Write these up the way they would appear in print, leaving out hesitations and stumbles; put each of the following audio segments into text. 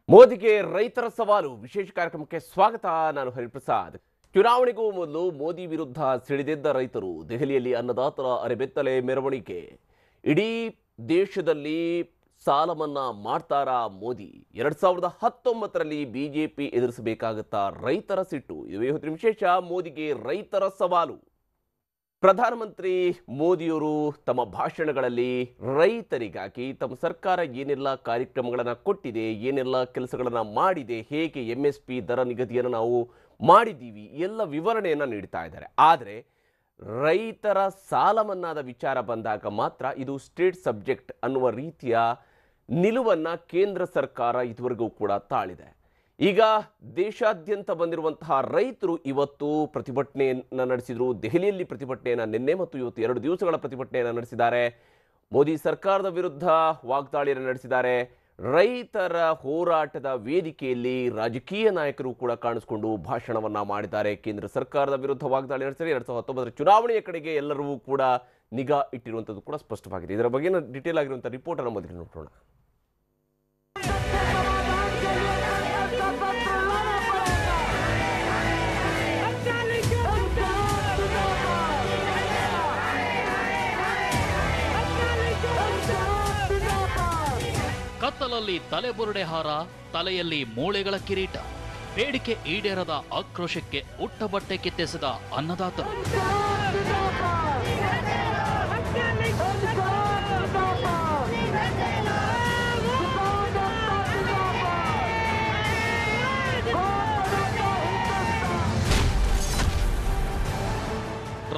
ಮೋದಿಗೆ ರೈತರ ಸವಾಲು ವಿಶೇಷ ಕಾರ್ಯಕ್ರಮಕ್ಕೆ ಸ್ವಾಗತ. ನಾನು ಹರಿಪ್ರಸಾದ್. ಚುನಾವಣೆಗೂ ಮೊದಲು ಮೋದಿ ವಿರುದ್ಧ ಸಿಡಿದೆದ್ದ ರೈತರು ದೆಹಲಿಯಲ್ಲಿ ಅನ್ನದಾತರ ಅರೆಬೆತ್ತಲೆ ಮೆರವಣಿಗೆ. ಇಡೀ ದೇಶದಲ್ಲಿ ಸಾಲ ಮನ್ನಾ ಮಾಡ್ತಾರಾ ಮೋದಿ? 2019ರಲ್ಲಿ ಬಿಜೆಪಿ ಎದುರಿಸಬೇಕಾಗುತ್ತಾ ರೈತರ ಸಿಟ್ಟು? ಇದುವೇ ಹೊತ್ತಿನ ವಿಶೇಷ. ಮೋದಿಗೆ ರೈತರ ಸವಾಲು. ಪ್ರಧಾನಮಂತ್ರಿ ಮೋದಿಯವರು ತಮ್ಮ ಭಾಷಣಗಳಲ್ಲಿ ರೈತರಿಗಾಗಿ ತಮ್ಮ ಸರ್ಕಾರ ಏನೆಲ್ಲ ಕಾರ್ಯಕ್ರಮಗಳನ್ನು ಕೊಟ್ಟಿದೆ, ಏನೆಲ್ಲ ಕೆಲಸಗಳನ್ನು ಮಾಡಿದೆ, ಹೇಗೆ MSP ದರ ನಿಗದಿಯನ್ನು ನಾವು ಮಾಡಿದ್ದೀವಿ, ಎಲ್ಲ ವಿವರಣೆಯನ್ನು ನೀಡ್ತಾ ಇದ್ದಾರೆ. ಆದರೆ ರೈತರ ಸಾಲ ಮನ್ನಾದ ವಿಚಾರ ಬಂದಾಗ ಮಾತ್ರ ಇದು ಸ್ಟೇಟ್ ಸಬ್ಜೆಕ್ಟ್ ಅನ್ನುವ ರೀತಿಯ ನಿಲುವನ್ನು ಕೇಂದ್ರ ಸರ್ಕಾರ ಇದುವರೆಗೂ ಕೂಡ ತಾಳಿದೆ. ಈಗ ದೇಶಾದ್ಯಂತ ಬಂದಿರುವಂತಹ ರೈತರು ಇವತ್ತು ಪ್ರತಿಭಟನೆಯನ್ನು ನಡೆಸಿದರು. ದೆಹಲಿಯಲ್ಲಿ ಪ್ರತಿಭಟನೆಯನ್ನು ನಿನ್ನೆ ಮತ್ತು ಇವತ್ತು 2 ದಿವಸಗಳ ಪ್ರತಿಭಟನೆಯನ್ನು ನಡೆಸಿದ್ದಾರೆ. ಮೋದಿ ಸರ್ಕಾರದ ವಿರುದ್ಧ ವಾಗ್ದಾಳಿಯನ್ನು ನಡೆಸಿದ್ದಾರೆ. ರೈತರ ಹೋರಾಟದ ವೇದಿಕೆಯಲ್ಲಿ ರಾಜಕೀಯ ನಾಯಕರು ಕೂಡ ಕಾಣಿಸಿಕೊಂಡು ಭಾಷಣವನ್ನು ಮಾಡಿದ್ದಾರೆ. ಕೇಂದ್ರ ಸರ್ಕಾರದ ವಿರುದ್ಧ ವಾಗ್ದಾಳಿ ನಡೆಸಿದರೆ 2019ರ ಚುನಾವಣೆಯ ಕಡೆಗೆ ಎಲ್ಲರೂ ಕೂಡ ನಿಗಾ ಇಟ್ಟಿರುವಂಥದ್ದು ಕೂಡ ಸ್ಪಷ್ಟವಾಗಿದೆ. ಇದರ ಬಗ್ಗೆ ಡೀಟೇಲ್ ಆಗಿರುವಂಥ ರಿಪೋರ್ಟನ್ನು ಮೊದಲು ನೋಡೋಣ. ಕತ್ತಲಲ್ಲಿ ತಲೆಬುರುಡೆ ಹಾರ, ತಲೆಯಲ್ಲಿ ಮೂಳೆಗಳ ಕಿರೀಟ. ಬೇಡಿಕೆ ಈಡೇರದ ಆಕ್ರೋಶಕ್ಕೆ ಉಟ್ಟ ಬಟ್ಟೆ ಕಿತ್ತೆಸೆದ ಅನ್ನದಾತರು.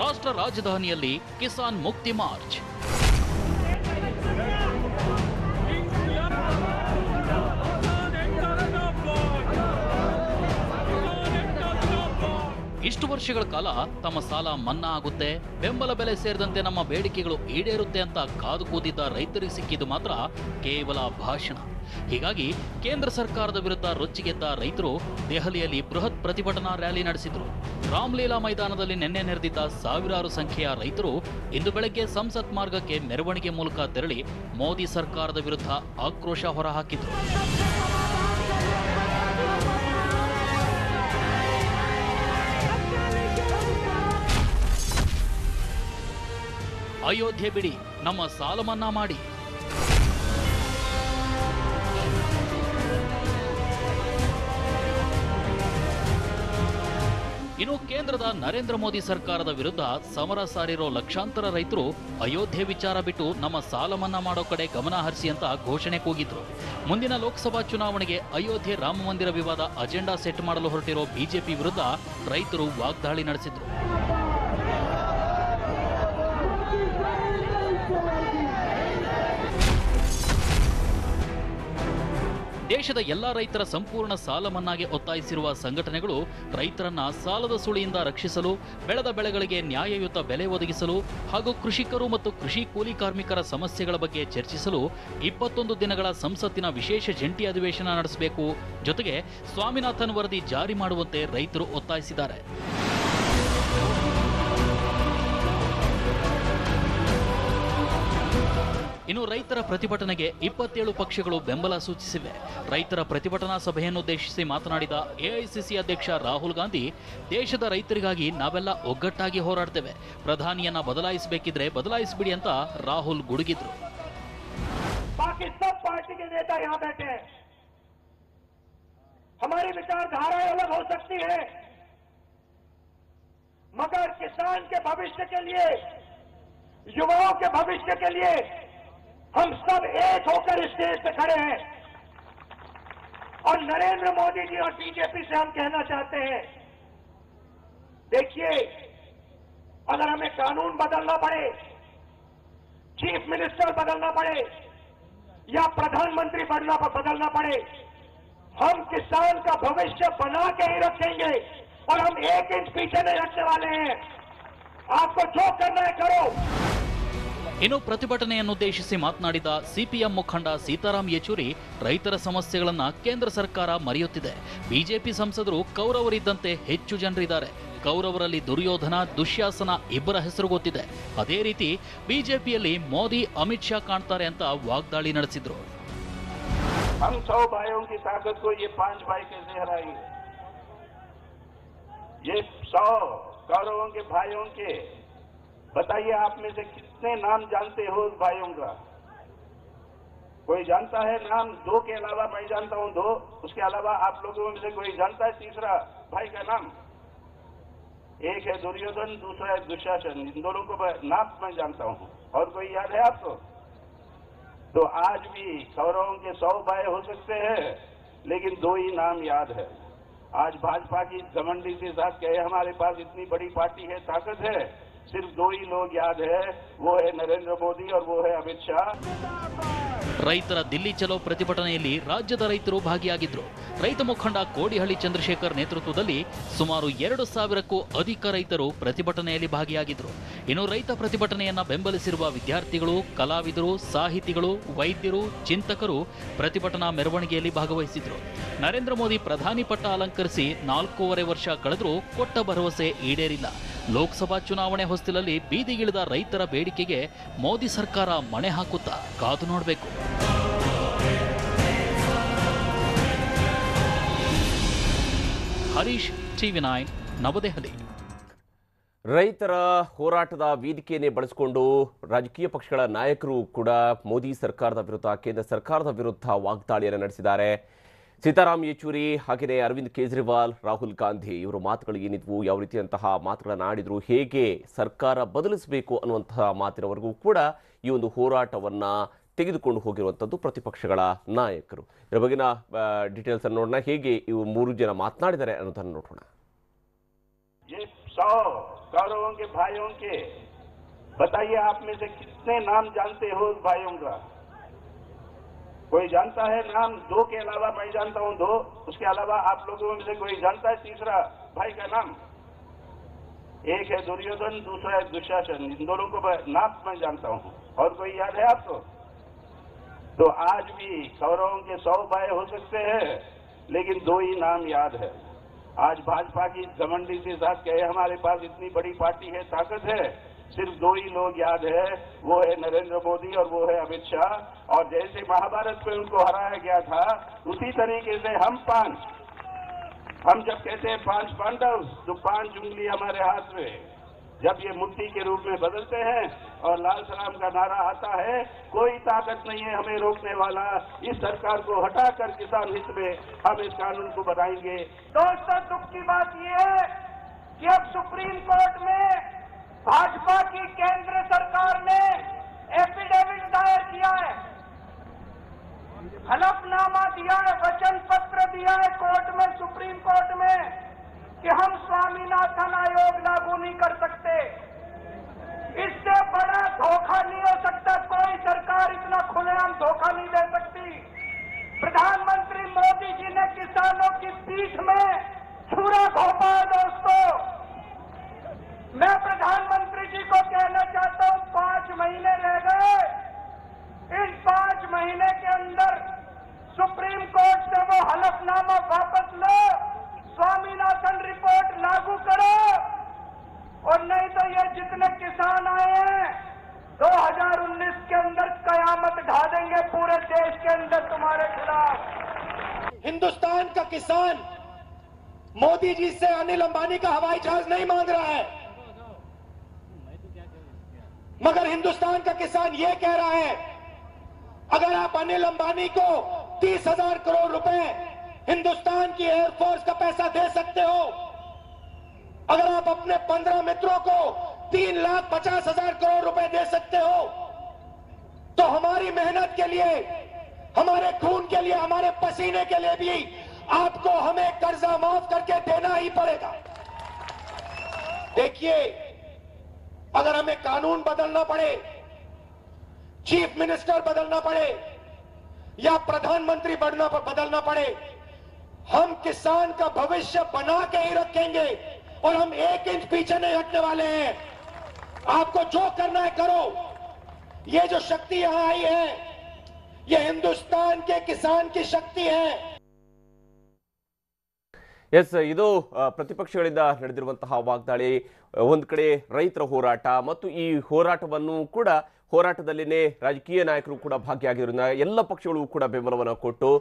ರಾಷ್ಟ್ರ ರಾಜಧಾನಿಯಲ್ಲಿ ಕಿಸಾನ್ ಮುಕ್ತಿ ಮಾರ್ಚ್. ಇಷ್ಟು ವರ್ಷಗಳ ಕಾಲ ತಮ್ಮ ಸಾಲ ಮನ್ನಾ ಆಗುತ್ತೆ, ಬೆಂಬಲ ಬೆಲೆ ಸೇರಿದಂತೆ ನಮ್ಮ ಬೇಡಿಕೆಗಳು ಈಡೇರುತ್ತೆ ಅಂತ ಕಾದು ಕೂತಿದ್ದ ರೈತರಿಗೆ ಸಿಕ್ಕಿದ್ದು ಮಾತ್ರ ಕೇವಲ ಭಾಷಣ. ಹೀಗಾಗಿ ಕೇಂದ್ರ ಸರ್ಕಾರದ ವಿರುದ್ಧ ರೊಚ್ಚಿಗೆದ್ದ ರೈತರು ದೆಹಲಿಯಲ್ಲಿ ಬೃಹತ್ ಪ್ರತಿಭಟನಾ ರ್ಯಾಲಿ ನಡೆಸಿದರು. ರಾಮ್ಲೀಲಾ ಮೈದಾನದಲ್ಲಿ ನಿನ್ನೆ ನೆರೆದಿದ್ದ ಸಾವಿರಾರು ಸಂಖ್ಯೆಯ ರೈತರು ಇಂದು ಬೆಳಗ್ಗೆ ಸಂಸತ್ ಮಾರ್ಗಕ್ಕೆ ಮೆರವಣಿಗೆ ಮೂಲಕ ತೆರಳಿ ಮೋದಿ ಸರ್ಕಾರದ ವಿರುದ್ಧ ಆಕ್ರೋಶ ಹೊರಹಾಕಿದ್ರು. ಅಯೋಧ್ಯೆ ಬಿಡಿ, ನಮ್ಮ ಸಾಲ ಮನ್ನಾ ಮಾಡಿ. ಇನ್ನು ಕೇಂದ್ರದ ನರೇಂದ್ರ ಮೋದಿ ಸರ್ಕಾರದ ವಿರುದ್ಧ ಸಮರ ಸಾರಿರೋ ಲಕ್ಷಾಂತರ ರೈತರು ಅಯೋಧ್ಯೆ ವಿಚಾರ ಬಿಟ್ಟು ನಮ್ಮ ಸಾಲ ಮನ್ನಾ ಮಾಡೋ ಕಡೆ ಗಮನ ಹರಿಸಿ ಅಂತ ಘೋಷಣೆ ಕೂಗಿದ್ರು. ಮುಂದಿನ ಲೋಕಸಭಾ ಚುನಾವಣೆಗೆ ಅಯೋಧ್ಯೆ ರಾಮ ಮಂದಿರ ವಿವಾದ ಅಜೆಂಡಾ ಸೆಟ್ ಮಾಡಲು ಹೊರಟಿರೋ ಬಿಜೆಪಿ ವಿರುದ್ಧ ರೈತರು ವಾಗ್ದಾಳಿ ನಡೆಸಿದ್ರು. ದೇಶದ ಎಲ್ಲಾ ರೈತರ ಸಂಪೂರ್ಣ ಸಾಲ ಮನ್ನಾಗೆ ಒತ್ತಾಯಿಸಿರುವ ಸಂಘಟನೆಗಳು ರೈತರನ್ನ ಸಾಲದ ಸುಳಿಯಿಂದ ರಕ್ಷಿಸಲು, ಬೆಳೆದ ಬೆಳೆಗಳಿಗೆ ನ್ಯಾಯಯುತ ಬೆಲೆ ಒದಗಿಸಲು ಹಾಗೂ ಕೃಷಿಕರು ಮತ್ತು ಕೃಷಿ ಕೂಲಿ ಕಾರ್ಮಿಕರ ಸಮಸ್ಯೆಗಳ ಬಗ್ಗೆ ಚರ್ಚಿಸಲು 21 ದಿನಗಳ ಸಂಸತ್ತಿನ ವಿಶೇಷ ಜಂಟಿ ಅಧಿವೇಶನ ನಡೆಸಬೇಕು. ಜೊತೆಗೆ ಸ್ವಾಮಿನಾಥನ್ ವರದಿ ಜಾರಿ ಮಾಡುವಂತೆ ರೈತರು ಒತ್ತಾಯಿಸಿದ್ದಾರೆ. ಇನ್ನು ರೈತರ ಪ್ರತಿಭಟನೆಗೆ 27 ಪಕ್ಷಗಳು ಬೆಂಬಲ ಸೂಚಿಸಿವೆ. ರೈತರ ಪ್ರತಿಭಟನಾ ಸಭೆಯನ್ನುದ್ದೇಶಿಸಿ ಮಾತನಾಡಿದ ಎಐಸಿಸಿ ಅಧ್ಯಕ್ಷ ರಾಹುಲ್ ಗಾಂಧಿ, ದೇಶದ ರೈತರಿಗಾಗಿ ನಾವೆಲ್ಲ ಒಗ್ಗಟ್ಟಾಗಿ ಹೋರಾಡ್ತೇವೆ, ಪ್ರಧಾನಿಯನ್ನ ಬದಲಾಯಿಸಬೇಕಿದ್ರೆ ಬದಲಾಯಿಸಬಿಡಿ ಅಂತ ರಾಹುಲ್ ಗುಡುಗಿದ್ರು. बाकी सब पार्टी के नेता यहाँ बैठे हैं. हमारी विचारधारा अलग हो सकती है, मगर किसान के भविष्य के लिए, युवाओं के भविष्य के लिए हम सब एक होकर स्टेज पे खड़े हैं. और नरेंद्र मोदी जी और बीजेपी से हम कहना चाहते हैं, देखिए, अगर हमें कानून बदलना पड़े, चीफ मिनिस्टर बदलना पड़े या प्रधानमंत्री बदलना पड़े, हम किसान का भविष्य बना के ही रखेंगे और हम 1 इंच पीछे नहीं रखने वाले हैं. आपको जो करना है करो. ಇನ್ನು ಪ್ರತಿಭಟನೆಯನ್ನುದ್ದೇಶಿಸಿ ಮಾತನಾಡಿದ ಸಿಪಿಎಂ ಮುಖಂಡ ಸೀತಾರಾಂ ಯೆಚೂರಿ, ರೈತರ ಸಮಸ್ಯೆಗಳನ್ನ ಕೇಂದ್ರ ಸರ್ಕಾರ ಮರೆಯುತ್ತಿದೆ. ಬಿಜೆಪಿ ಸಂಸದರು ಕೌರವರಿದ್ದಂತೆ ಹೆಚ್ಚು ಜನರಿದ್ದಾರೆ. ಕೌರವರಲ್ಲಿ ದುರ್ಯೋಧನ, ದುಶ್ಯಾಸನ ಇಬ್ಬರ ಹೆಸರು ಗೊತ್ತಿದೆ. ಅದೇ ರೀತಿ ಬಿಜೆಪಿಯಲ್ಲಿ ಮೋದಿ, ಅಮಿತ್ ಶಾ ಕಾಣ್ತಾರೆ ಅಂತ ವಾಗ್ದಾಳಿ ನಡೆಸಿದ್ರು. हम 100 भाइयों की ताकत को ये 5 भाई कैसे हराएंगे? ये 100 कौरवों के भाइयों के, बताइए आप में से कितने नाम जानते हो उस भाइयों का? कोई जानता है नाम? 2 के अलावा मैं जानता हूं 2, उसके अलावा आप लोगों में से कोई जानता है तीसरा भाई का नाम? एक है दुर्योधन, दूसरा है दुशासन। इन दोनों को नाम मैं जानता हूं, और कोई याद है आपको? तो आज भी कौरवों के 100 भाई हो सकते हैं, लेकिन 2 ही नाम याद है। आज भाजपा की घमंडी के साथ कहे हमारे पास इतनी बड़ी पार्टी है, ताकत है, सिर्फ 2 ही लोग याद है, वो है नरेंद्र मोदी और वो है अमित शाह। ರೈತರ ದಿಲ್ಲಿ ಚಲೋ ಪ್ರತಿಭಟನೆಯಲ್ಲಿ ರಾಜ್ಯದ ರೈತರು ಭಾಗಿಯಾಗಿದ್ರು. ರೈತ ಮುಖಂಡ ಕೋಡಿಹಳ್ಳಿ ಚಂದ್ರಶೇಖರ್ ನೇತೃತ್ವದಲ್ಲಿ ಸುಮಾರು 2,000ಕ್ಕೂ ಅಧಿಕ ರೈತರು ಪ್ರತಿಭಟನೆಯಲ್ಲಿ ಭಾಗಿಯಾಗಿದ್ರು. ಇನ್ನು ರೈತ ಪ್ರತಿಭಟನೆಯನ್ನ ಬೆಂಬಲಿಸಿರುವ ವಿದ್ಯಾರ್ಥಿಗಳು, ಕಲಾವಿದರು, ಸಾಹಿತಿಗಳು, ವೈದ್ಯರು, ಚಿಂತಕರು ಪ್ರತಿಭಟನಾ ಮೆರವಣಿಗೆಯಲ್ಲಿ ಭಾಗವಹಿಸಿದ್ರು. ನರೇಂದ್ರ ಮೋದಿ ಪ್ರಧಾನಿ ಪಟ್ಟ ಅಲಂಕರಿಸಿ 4.5 ವರ್ಷ ಕಳೆದರೂ ಕೊಟ್ಟ ಭರವಸೆ ಈಡೇರಿಲ್ಲ. ಲೋಕಸಭಾ ಚುನಾವಣೆ ಹೊಸ್ತಿಲಲ್ಲಿ ಬೀದಿಗಿಳಿದ ರೈತರ ಬೇಡಿಕೆಗೆ ಮೋದಿ ಸರ್ಕಾರ ಮಣೆ ಹಾಕುತ್ತಾ ಕಾದು ನೋಡಬೇಕು. ಹರೀಶ್, TV9, ನವದೆಹಲಿ. ರೈತರ ಹೋರಾಟದ ವೇದಿಕೆಯನ್ನೇ ಬಳಸಿಕೊಂಡು ರಾಜಕೀಯ ಪಕ್ಷಗಳ ನಾಯಕರು ಕೂಡ ಮೋದಿ ಸರ್ಕಾರದ ವಿರುದ್ಧ, ಕೇಂದ್ರ ಸರ್ಕಾರದ ವಿರುದ್ಧ ವಾಗ್ದಾಳಿಯನ್ನು ನಡೆಸಿದ್ದಾರೆ. ಸೀತಾರಾಮ್ ಯೆಚೂರಿ, ಹಾಗೆಯೇ ಅರವಿಂದ್ ಕೇಜ್ರಿವಾಲ್, ರಾಹುಲ್ ಗಾಂಧಿ ಇವರ ಮಾತುಗಳು ಏನಿದ್ವು, ಯಾವ ರೀತಿಯಂತಹ ಮಾತುಗಳನ್ನು ಆಡಿದ್ರು, ಹೇಗೆ ಸರ್ಕಾರ ಬದಲಿಸಬೇಕು ಅನ್ನುವಂತಹ ಮಾತಿನವರೆಗೂ ಕೂಡ ಈ ಒಂದು ಹೋರಾಟವನ್ನು ತೆಗೆದುಕೊಂಡು ಹೋಗಿರುವಂಥದ್ದು ಪ್ರತಿಪಕ್ಷಗಳ ನಾಯಕರು. ಇದರ ಬಗ್ಗಿನ ಡೀಟೇಲ್ಸ್ ಅನ್ನು ನೋಡೋಣ. ಹೇಗೆ ಇವು 3 ಜನ ಮಾತನಾಡಿದ್ದಾರೆ ಅನ್ನೋದನ್ನು ನೋಡೋಣ. 100 कौरवों के भाइयों के, बताइए आप में से कितने नाम जानते हो उस भाइयों का? कोई जानता है नाम? 2 के अलावा मैं जानता हूं 2, उसके अलावा आप लोगों में से कोई जानता है तीसरा भाई का नाम? एक है दुर्योधन, दूसरा है दुशासन। इन दोनों को नाम मैं जानता हूं, और कोई याद है आपको? तो आज भी कौरवों के 100 भाई हो सकते हैं, लेकिन 2 ही नाम याद है। आज भाजपा की घमंडी के साथ कहे हमारे पास इतनी बड़ी पार्टी है, ताकत है, सिर्फ 2 ही लोग याद है, वो है नरेंद्र मोदी और वो है अमित शाह। और जैसे महाभारत में उनको हराया गया था, उसी तरीके से हम जब कहते हैं 5 पांडव, तो 5 उंगली हमारे हाथ में जब ये मुट्ठी के रूप में बदलते हैं और लाल सलाम का नारा आता है, कोई ताकत नहीं है हमें रोकने वाला। इस सरकार को हटाकर किसान हित में हम इस कानून को बनाएंगे। दोस्तों, दुख की बात ये है कि अब सुप्रीम कोर्ट में भाजपा की केंद्र सरकार ने एफिडेविट दायर किया है, हलफनामा दिया है, वचन पत्र दिया है कोर्ट में, सुप्रीम कोर्ट में, कि हम स्वामीनाथन आयोग लागू नहीं कर सकते। इससे बड़ा धोखा नहीं हो सकता, कोई सरकार इतना खुलेआम धोखा नहीं दे सकती। प्रधानमंत्री मोदी जी ने किसानों की पीठ में छुरा घोंपा है। दोस्तों, मैं प्रधानमंत्री जी को कहना चाहता हूं, 5 महीने रह गए, इन 5 महीने के अंदर सुप्रीम कोर्ट से वो हलफनामा वापस लो, स्वामीनाथन रिपोर्ट लागू करो, और नहीं तो ये जितने किसान आए हैं 2019 के अंदर कयामत ढा देंगे पूरे देश के अंदर तुम्हारे खिलाफ। हिंदुस्तान का किसान मोदी जी से अनिल अंबानी का हवाई जहाज नहीं मांग रहा है, मगर हिंदुस्तान का किसान ये कह रहा है, अगर आप अनिल अंबानी को 30,000 करोड़ रुपए हिंदुस्तान की एयरफोर्स का पैसा दे सकते हो, अगर आप अपने 15 मित्रों को 3,50,000 करोड़ रुपए दे सकते हो, तो हमारी मेहनत के लिए, हमारे खून के लिए, हमारे पसीने के लिए भी आपको हमें कर्जा माफ करके देना ही पड़ेगा। देखिए, अगर हमें कानून बदलना पड़े, चीफ मिनिस्टर बदलना पड़े, या प्रधानमंत्री बदलना पड़े, हम किसान का भविष्य बना के ही रखेंगे, और हम 1 इंच पीछे नहीं हटने वाले हैं। आपको जो करना है करो। ये जो शक्ति यहां आई है, ये हिंदुस्तान के किसान की शक्ति है। ಎಸ್, ಇದು ಪ್ರತಿಪಕ್ಷಗಳಿಂದ ನಡೆದಿರುವಂತಹ ವಾಗ್ದಾಳಿ. ಒಂದು ಕಡೆ ರೈತರ ಹೋರಾಟ ಮತ್ತು ಈ ಹೋರಾಟವನ್ನು ಕೂಡ ಹೋರಾಟದಲ್ಲಿನೇ ರಾಜಕೀಯ ನಾಯಕರು ಕೂಡ ಭಾಗಿಯಾಗಿರೋದ್ರಿಂದ ಎಲ್ಲ ಪಕ್ಷಗಳು ಕೂಡ ಬೆಂಬಲವನ್ನು ಕೊಟ್ಟು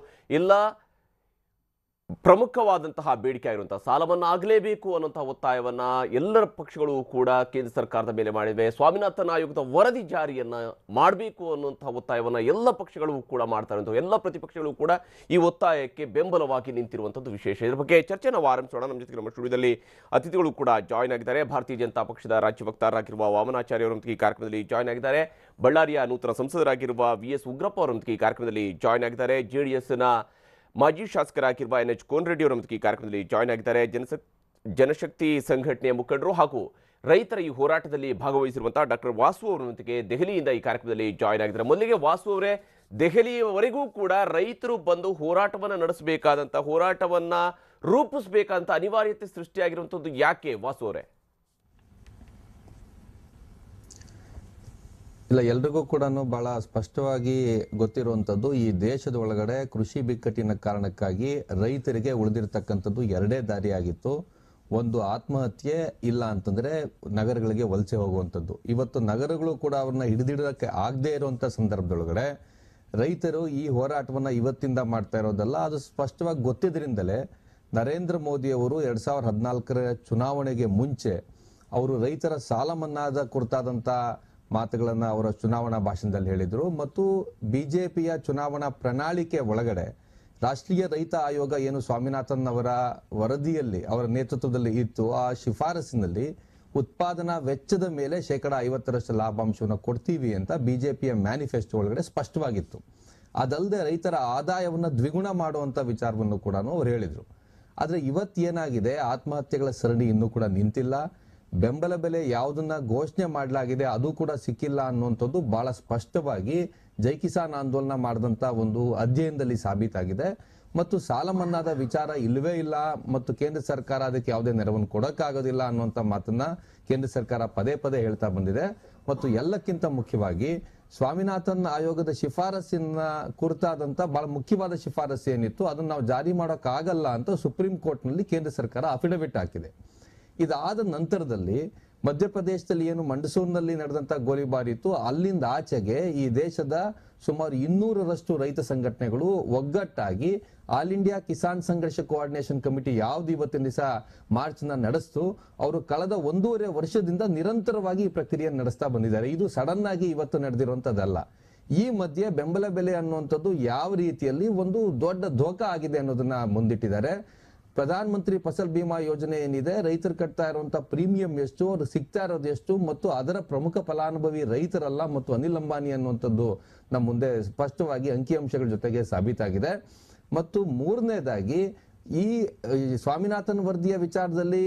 ಎಲ್ಲ ಪ್ರಮುಖವಾದಂತಹ ಬೇಡಿಕೆ ಆಗಿರುವಂತಹ ಸಾಲ ಮನ್ನಾ ಆಗಲೇಬೇಕು ಅನ್ನುವಂತಹ ಒತ್ತಾಯವನ್ನ ಎಲ್ಲರ ಪಕ್ಷಗಳು ಕೂಡ ಕೇಂದ್ರ ಸರ್ಕಾರದ ಮೇಲೆ ಮಾಡಿವೆ. ಸ್ವಾಮಿನಾಥನ್ ಆಯೋಗದ ವರದಿ ಜಾರಿಯನ್ನ ಮಾಡಬೇಕು ಅನ್ನುವಂತಹ ಒತ್ತಾಯವನ್ನ ಎಲ್ಲ ಪಕ್ಷಗಳು ಕೂಡ ಮಾಡ್ತಾ ಇರುವಂತಹ ಎಲ್ಲ ಪ್ರತಿಪಕ್ಷಗಳು ಕೂಡ ಈ ಒತ್ತಾಯಕ್ಕೆ ಬೆಂಬಲವಾಗಿ ನಿಂತಿರುವಂತದ್ದು ವಿಶೇಷ. ಇದರ ಬಗ್ಗೆ ಚರ್ಚೆ ನಾವು ಆರಂಭಿಸೋಣ. ನಮ್ಮ ಜೊತೆಗೆ ನಮ್ಮ ಸ್ಟುಡಿಯೋದಲ್ಲಿ ಅತಿಥಿಗಳು ಕೂಡ ಜಾಯ್ನ್ ಆಗಿದ್ದಾರೆ. ಭಾರತೀಯ ಜನತಾ ಪಕ್ಷದ ರಾಜ್ಯ ವಕ್ತಾರರಾಗಿರುವ ವಾಮನಾಚಾರ್ಯ ಅವರೊಂದಿಗೆ ಈ ಕಾರ್ಯಕ್ರಮದಲ್ಲಿ ಜಾಯ್ನ್ ಆಗಿದ್ದಾರೆ. ಬಳ್ಳಾರಿಯ ನೂತನ ಸಂಸದರಾಗಿರುವ VS ಉಗ್ರಪ್ಪ ಅವರೊಂದಿಗೆ ಈ ಕಾರ್ಯಕ್ರಮದಲ್ಲಿ ಜಾಯ್ನ್ ಆಗಿದ್ದಾರೆ. JDSನ ಮಾಜಿ ಶಾಸಕರಾಗಿರುವ NH ಕೋನರೆಡ್ಡಿ ಅವರೊಂದಿಗೆ ಈ ಕಾರ್ಯಕ್ರಮದಲ್ಲಿ ಜಾಯ್ನ್ ಆಗಿದ್ದಾರೆ. ಜನಶಕ್ತಿ ಸಂಘಟನೆಯ ಮುಖಂಡರು ಹಾಗೂ ರೈತರ ಈ ಹೋರಾಟದಲ್ಲಿ ಭಾಗವಹಿಸಿರುವಂತಹ ಡಾಕ್ಟರ್ ವಾಸು ಅವರೊಂದಿಗೆ ದೆಹಲಿಯಿಂದ ಈ ಕಾರ್ಯಕ್ರಮದಲ್ಲಿ ಜಾಯ್ನ್ ಆಗಿದ್ದಾರೆ. ಮೊದಲಿಗೆ ವಾಸು ಅವರೇ, ದೆಹಲಿಯವರೆಗೂ ಕೂಡ ರೈತರು ಬಂದು ಹೋರಾಟವನ್ನು ನಡೆಸಬೇಕಾದಂತ, ಹೋರಾಟವನ್ನ ರೂಪಿಸಬೇಕಾದಂತ ಅನಿವಾರ್ಯತೆ ಸೃಷ್ಟಿಯಾಗಿರುವಂತದ್ದು ಯಾಕೆ ವಾಸು ಅವರೇ? ಇಲ್ಲ, ಎಲ್ರಿಗೂ ಕೂಡ ಬಹಳ ಸ್ಪಷ್ಟವಾಗಿ ಗೊತ್ತಿರುವಂಥದ್ದು, ಈ ದೇಶದ ಒಳಗಡೆ ಕೃಷಿ ಬಿಕ್ಕಟ್ಟಿನ ಕಾರಣಕ್ಕಾಗಿ ರೈತರಿಗೆ ಉಳಿದಿರ್ತಕ್ಕಂಥದ್ದು ಎರಡೇ ದಾರಿ ಆಗಿತ್ತು. ಒಂದು ಆತ್ಮಹತ್ಯೆ, ಇಲ್ಲ ಅಂತಂದ್ರೆ ನಗರಗಳಿಗೆ ವಲಸೆ ಹೋಗುವಂಥದ್ದು. ಇವತ್ತು ನಗರಗಳು ಕೂಡ ಅವ್ರನ್ನ ಹಿಡಿದಿಡಕ್ಕೆ ಆಗದೆ ಇರುವಂತ ಸಂದರ್ಭದೊಳಗಡೆ ರೈತರು ಈ ಹೋರಾಟವನ್ನ ಇವತ್ತಿಂದ ಮಾಡ್ತಾ ಇರೋದಲ್ಲ, ಅದು ಸ್ಪಷ್ಟವಾಗಿ ಗೊತ್ತಿದ್ರಿಂದಲೇ ನರೇಂದ್ರ ಮೋದಿ ಅವರು 2014ರ ಚುನಾವಣೆಗೆ ಮುಂಚೆ ಅವರು ರೈತರ ಸಾಲ ಮನ್ನಾದ ಕುರಿತಾದಂತ ಮಾತುಗಳನ್ನ ಅವರ ಚುನಾವಣಾ ಭಾಷಣದಲ್ಲಿ ಹೇಳಿದ್ರು. ಮತ್ತು ಬಿಜೆಪಿಯ ಚುನಾವಣಾ ಪ್ರಣಾಳಿಕೆ ಒಳಗಡೆ ರಾಷ್ಟ್ರೀಯ ರೈತ ಆಯೋಗ ಏನು ಸ್ವಾಮಿನಾಥನ್ ಅವರ ವರದಿಯಲ್ಲಿ ಅವರ ನೇತೃತ್ವದಲ್ಲಿ ಇತ್ತು, ಆ ಶಿಫಾರಸಿನಲ್ಲಿ ಉತ್ಪಾದನಾ ವೆಚ್ಚದ ಮೇಲೆ 50% ಲಾಭಾಂಶವನ್ನು ಕೊಡ್ತೀವಿ ಅಂತ ಬಿಜೆಪಿಯ ಮ್ಯಾನಿಫೆಸ್ಟೋ ಒಳಗಡೆ ಸ್ಪಷ್ಟವಾಗಿತ್ತು. ಅದಲ್ಲದೆ ರೈತರ ಆದಾಯವನ್ನು ದ್ವಿಗುಣ ಮಾಡುವಂತ ವಿಚಾರವನ್ನು ಕೂಡ ಅವರು ಹೇಳಿದ್ರು. ಆದ್ರೆ ಇವತ್ತೇನಾಗಿದೆ, ಆತ್ಮಹತ್ಯೆಗಳ ಸರಣಿ ಇನ್ನೂ ಕೂಡ ನಿಂತಿಲ್ಲ. ಬೆಂಬಲ ಬೆಲೆ ಯಾವುದನ್ನ ಘೋಷಣೆ ಮಾಡಲಾಗಿದೆ ಅದು ಕೂಡ ಸಿಕ್ಕಿಲ್ಲ ಅನ್ನುವಂಥದ್ದು ಬಹಳ ಸ್ಪಷ್ಟವಾಗಿ ಜೈ ಕಿಸಾನ್ ಆಂದೋಲನ ಮಾಡಿದಂತ ಒಂದು ಅಧ್ಯಯನದಲ್ಲಿ ಸಾಬೀತಾಗಿದೆ. ಮತ್ತು ಸಾಲ ಮನ್ನಾದ ವಿಚಾರ ಇಲ್ಲವೇ ಇಲ್ಲ ಮತ್ತು ಕೇಂದ್ರ ಸರ್ಕಾರ ಅದಕ್ಕೆ ಯಾವುದೇ ನೆರವನ್ನು ಕೊಡಕ್ಕಾಗೋದಿಲ್ಲ ಅನ್ನುವಂಥ ಮಾತನ್ನ ಕೇಂದ್ರ ಸರ್ಕಾರ ಪದೇ ಪದೇ ಹೇಳ್ತಾ ಬಂದಿದೆ. ಮತ್ತು ಎಲ್ಲಕ್ಕಿಂತ ಮುಖ್ಯವಾಗಿ ಸ್ವಾಮಿನಾಥನ್ ಆಯೋಗದ ಶಿಫಾರಸಿನ ಕುರಿತಾದಂತ ಬಹಳ ಮುಖ್ಯವಾದ ಶಿಫಾರಸು ಏನಿತ್ತು ಅದನ್ನ ನಾವು ಜಾರಿ ಮಾಡೋಕ್ಕಾಗಲ್ಲ ಅಂತ ಸುಪ್ರೀಂ ಕೋರ್ಟ್ ನಲ್ಲಿ ಕೇಂದ್ರ ಸರ್ಕಾರ ಅಫಿಡವಿಟ್ ಹಾಕಿದೆ. ಇದಾದ ನಂತರದಲ್ಲಿ ಮಧ್ಯಪ್ರದೇಶದಲ್ಲಿ ಏನು ಮಂಡಸೂರ್ನಲ್ಲಿ ನಡೆದಂತ ಗೋಲಿಬಾರ್ ಇತ್ತು, ಅಲ್ಲಿಂದ ಆಚೆಗೆ ಈ ದೇಶದ ಸುಮಾರು 200ರಷ್ಟು ರೈತ ಸಂಘಟನೆಗಳು ಒಗ್ಗಟ್ಟಾಗಿ ಆಲ್ ಇಂಡಿಯಾ ಕಿಸಾನ್ ಸಂಘರ್ಷ ಕೋಆರ್ಡಿನೇಷನ್ ಕಮಿಟಿ ಯಾವ್ದು ಇವತ್ತಿನ ದಿವಸ ಮಾರ್ಚ್ ನ ನಡೆಸ್ತು, ಅವರು ಕಳೆದ 1.5 ವರ್ಷದಿಂದ ನಿರಂತರವಾಗಿ ಈ ಪ್ರಕ್ರಿಯೆ ನಡೆಸ್ತಾ ಬಂದಿದ್ದಾರೆ. ಇದು ಸಡನ್ ಆಗಿ ಇವತ್ತು ನಡೆದಿರುವಂತದ್ದಲ್ಲ. ಈ ಮಧ್ಯೆ ಬೆಂಬಲ ಬೆಲೆ ಅನ್ನುವಂಥದ್ದು ಯಾವ ರೀತಿಯಲ್ಲಿ ಒಂದು ದೊಡ್ಡ ಧೋಖ ಆಗಿದೆ ಅನ್ನೋದನ್ನ ಮುಂದಿಟ್ಟಿದ್ದಾರೆ. ಪ್ರಧಾನ ಮಂತ್ರಿ ಫಸಲ್ ಬಿಮಾ ಯೋಜನೆ ಏನಿದೆ, ರೈತರು ಕಟ್ತಾ ಇರುವಂತಹ ಪ್ರೀಮಿಯಂ ಎಷ್ಟು, ಅದು ಸಿಗ್ತಾ ಇರೋದು ಎಷ್ಟು, ಮತ್ತು ಅದರ ಪ್ರಮುಖ ಫಲಾನುಭವಿ ರೈತರಲ್ಲ ಮತ್ತು ಅನಿಲ್ ಅಂಬಾನಿ ಅನ್ನುವಂಥದ್ದು ನಮ್ಮ ಮುಂದೆ ಸ್ಪಷ್ಟವಾಗಿ ಅಂಕಿಅಂಶಗಳ ಜೊತೆಗೆ ಸಾಬೀತಾಗಿದೆ. ಮತ್ತು ಮೂರನೇದಾಗಿ ಈ ಸ್ವಾಮಿನಾಥನ್ ವರದಿಯ ವಿಚಾರದಲ್ಲಿ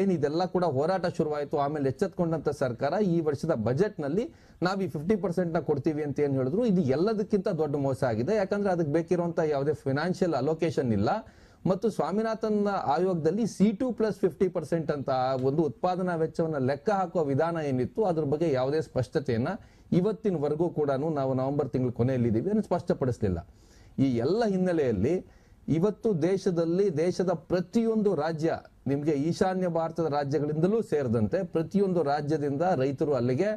ಏನಿದೆಲ್ಲ ಕೂಡ ಹೋರಾಟ ಶುರುವಾಯಿತು. ಆಮೇಲೆ ಎಚ್ಚೆತ್ಕೊಂಡಂತ ಸರ್ಕಾರ ಈ ವರ್ಷದ ಬಜೆಟ್ ನಲ್ಲಿ ನಾವು ಈ 50% ಕೊಡ್ತೀವಿ ಅಂತ ಏನ್ ಹೇಳಿದ್ರು, ಇದು ಎಲ್ಲದಕ್ಕಿಂತ ದೊಡ್ಡ ಮೋಸ ಆಗಿದೆ. ಯಾಕಂದ್ರೆ ಅದಕ್ಕೆ ಬೇಕಿರುವಂತಹ ಯಾವುದೇ ಫಿನಾನ್ಷಿಯಲ್ ಅಲೋಕೇಶನ್ ಇಲ್ಲ. ಮತ್ತು ಸ್ವಾಮಿನಾಥನ್ ಆಯೋಗದಲ್ಲಿ C2+50% ಅಂತ ಒಂದು ಉತ್ಪಾದನಾ ವೆಚ್ಚವನ್ನ ಲೆಕ್ಕ ಹಾಕುವ ವಿಧಾನ ಏನಿತ್ತು ಅದ್ರ ಬಗ್ಗೆ ಯಾವುದೇ ಸ್ಪಷ್ಟತೆಯನ್ನ ಇವತ್ತಿನವರೆಗೂ ಕೂಡ ನಾವು ನವೆಂಬರ್ ತಿಂಗಳ ಕೊನೆಯಲ್ಲಿದ್ದೀವಿ ಅದನ್ನು ಸ್ಪಷ್ಟಪಡಿಸಲಿಲ್ಲ. ಈ ಎಲ್ಲ ಹಿನ್ನೆಲೆಯಲ್ಲಿ ಇವತ್ತು ದೇಶದ ಪ್ರತಿಯೊಂದು ರಾಜ್ಯ, ನಿಮ್ಗೆ ಈಶಾನ್ಯ ಭಾರತದ ರಾಜ್ಯಗಳಿಂದಲೂ ಸೇರಿದಂತೆ ಪ್ರತಿಯೊಂದು ರಾಜ್ಯದಿಂದ ರೈತರು ಅಲ್ಲಿಗೆ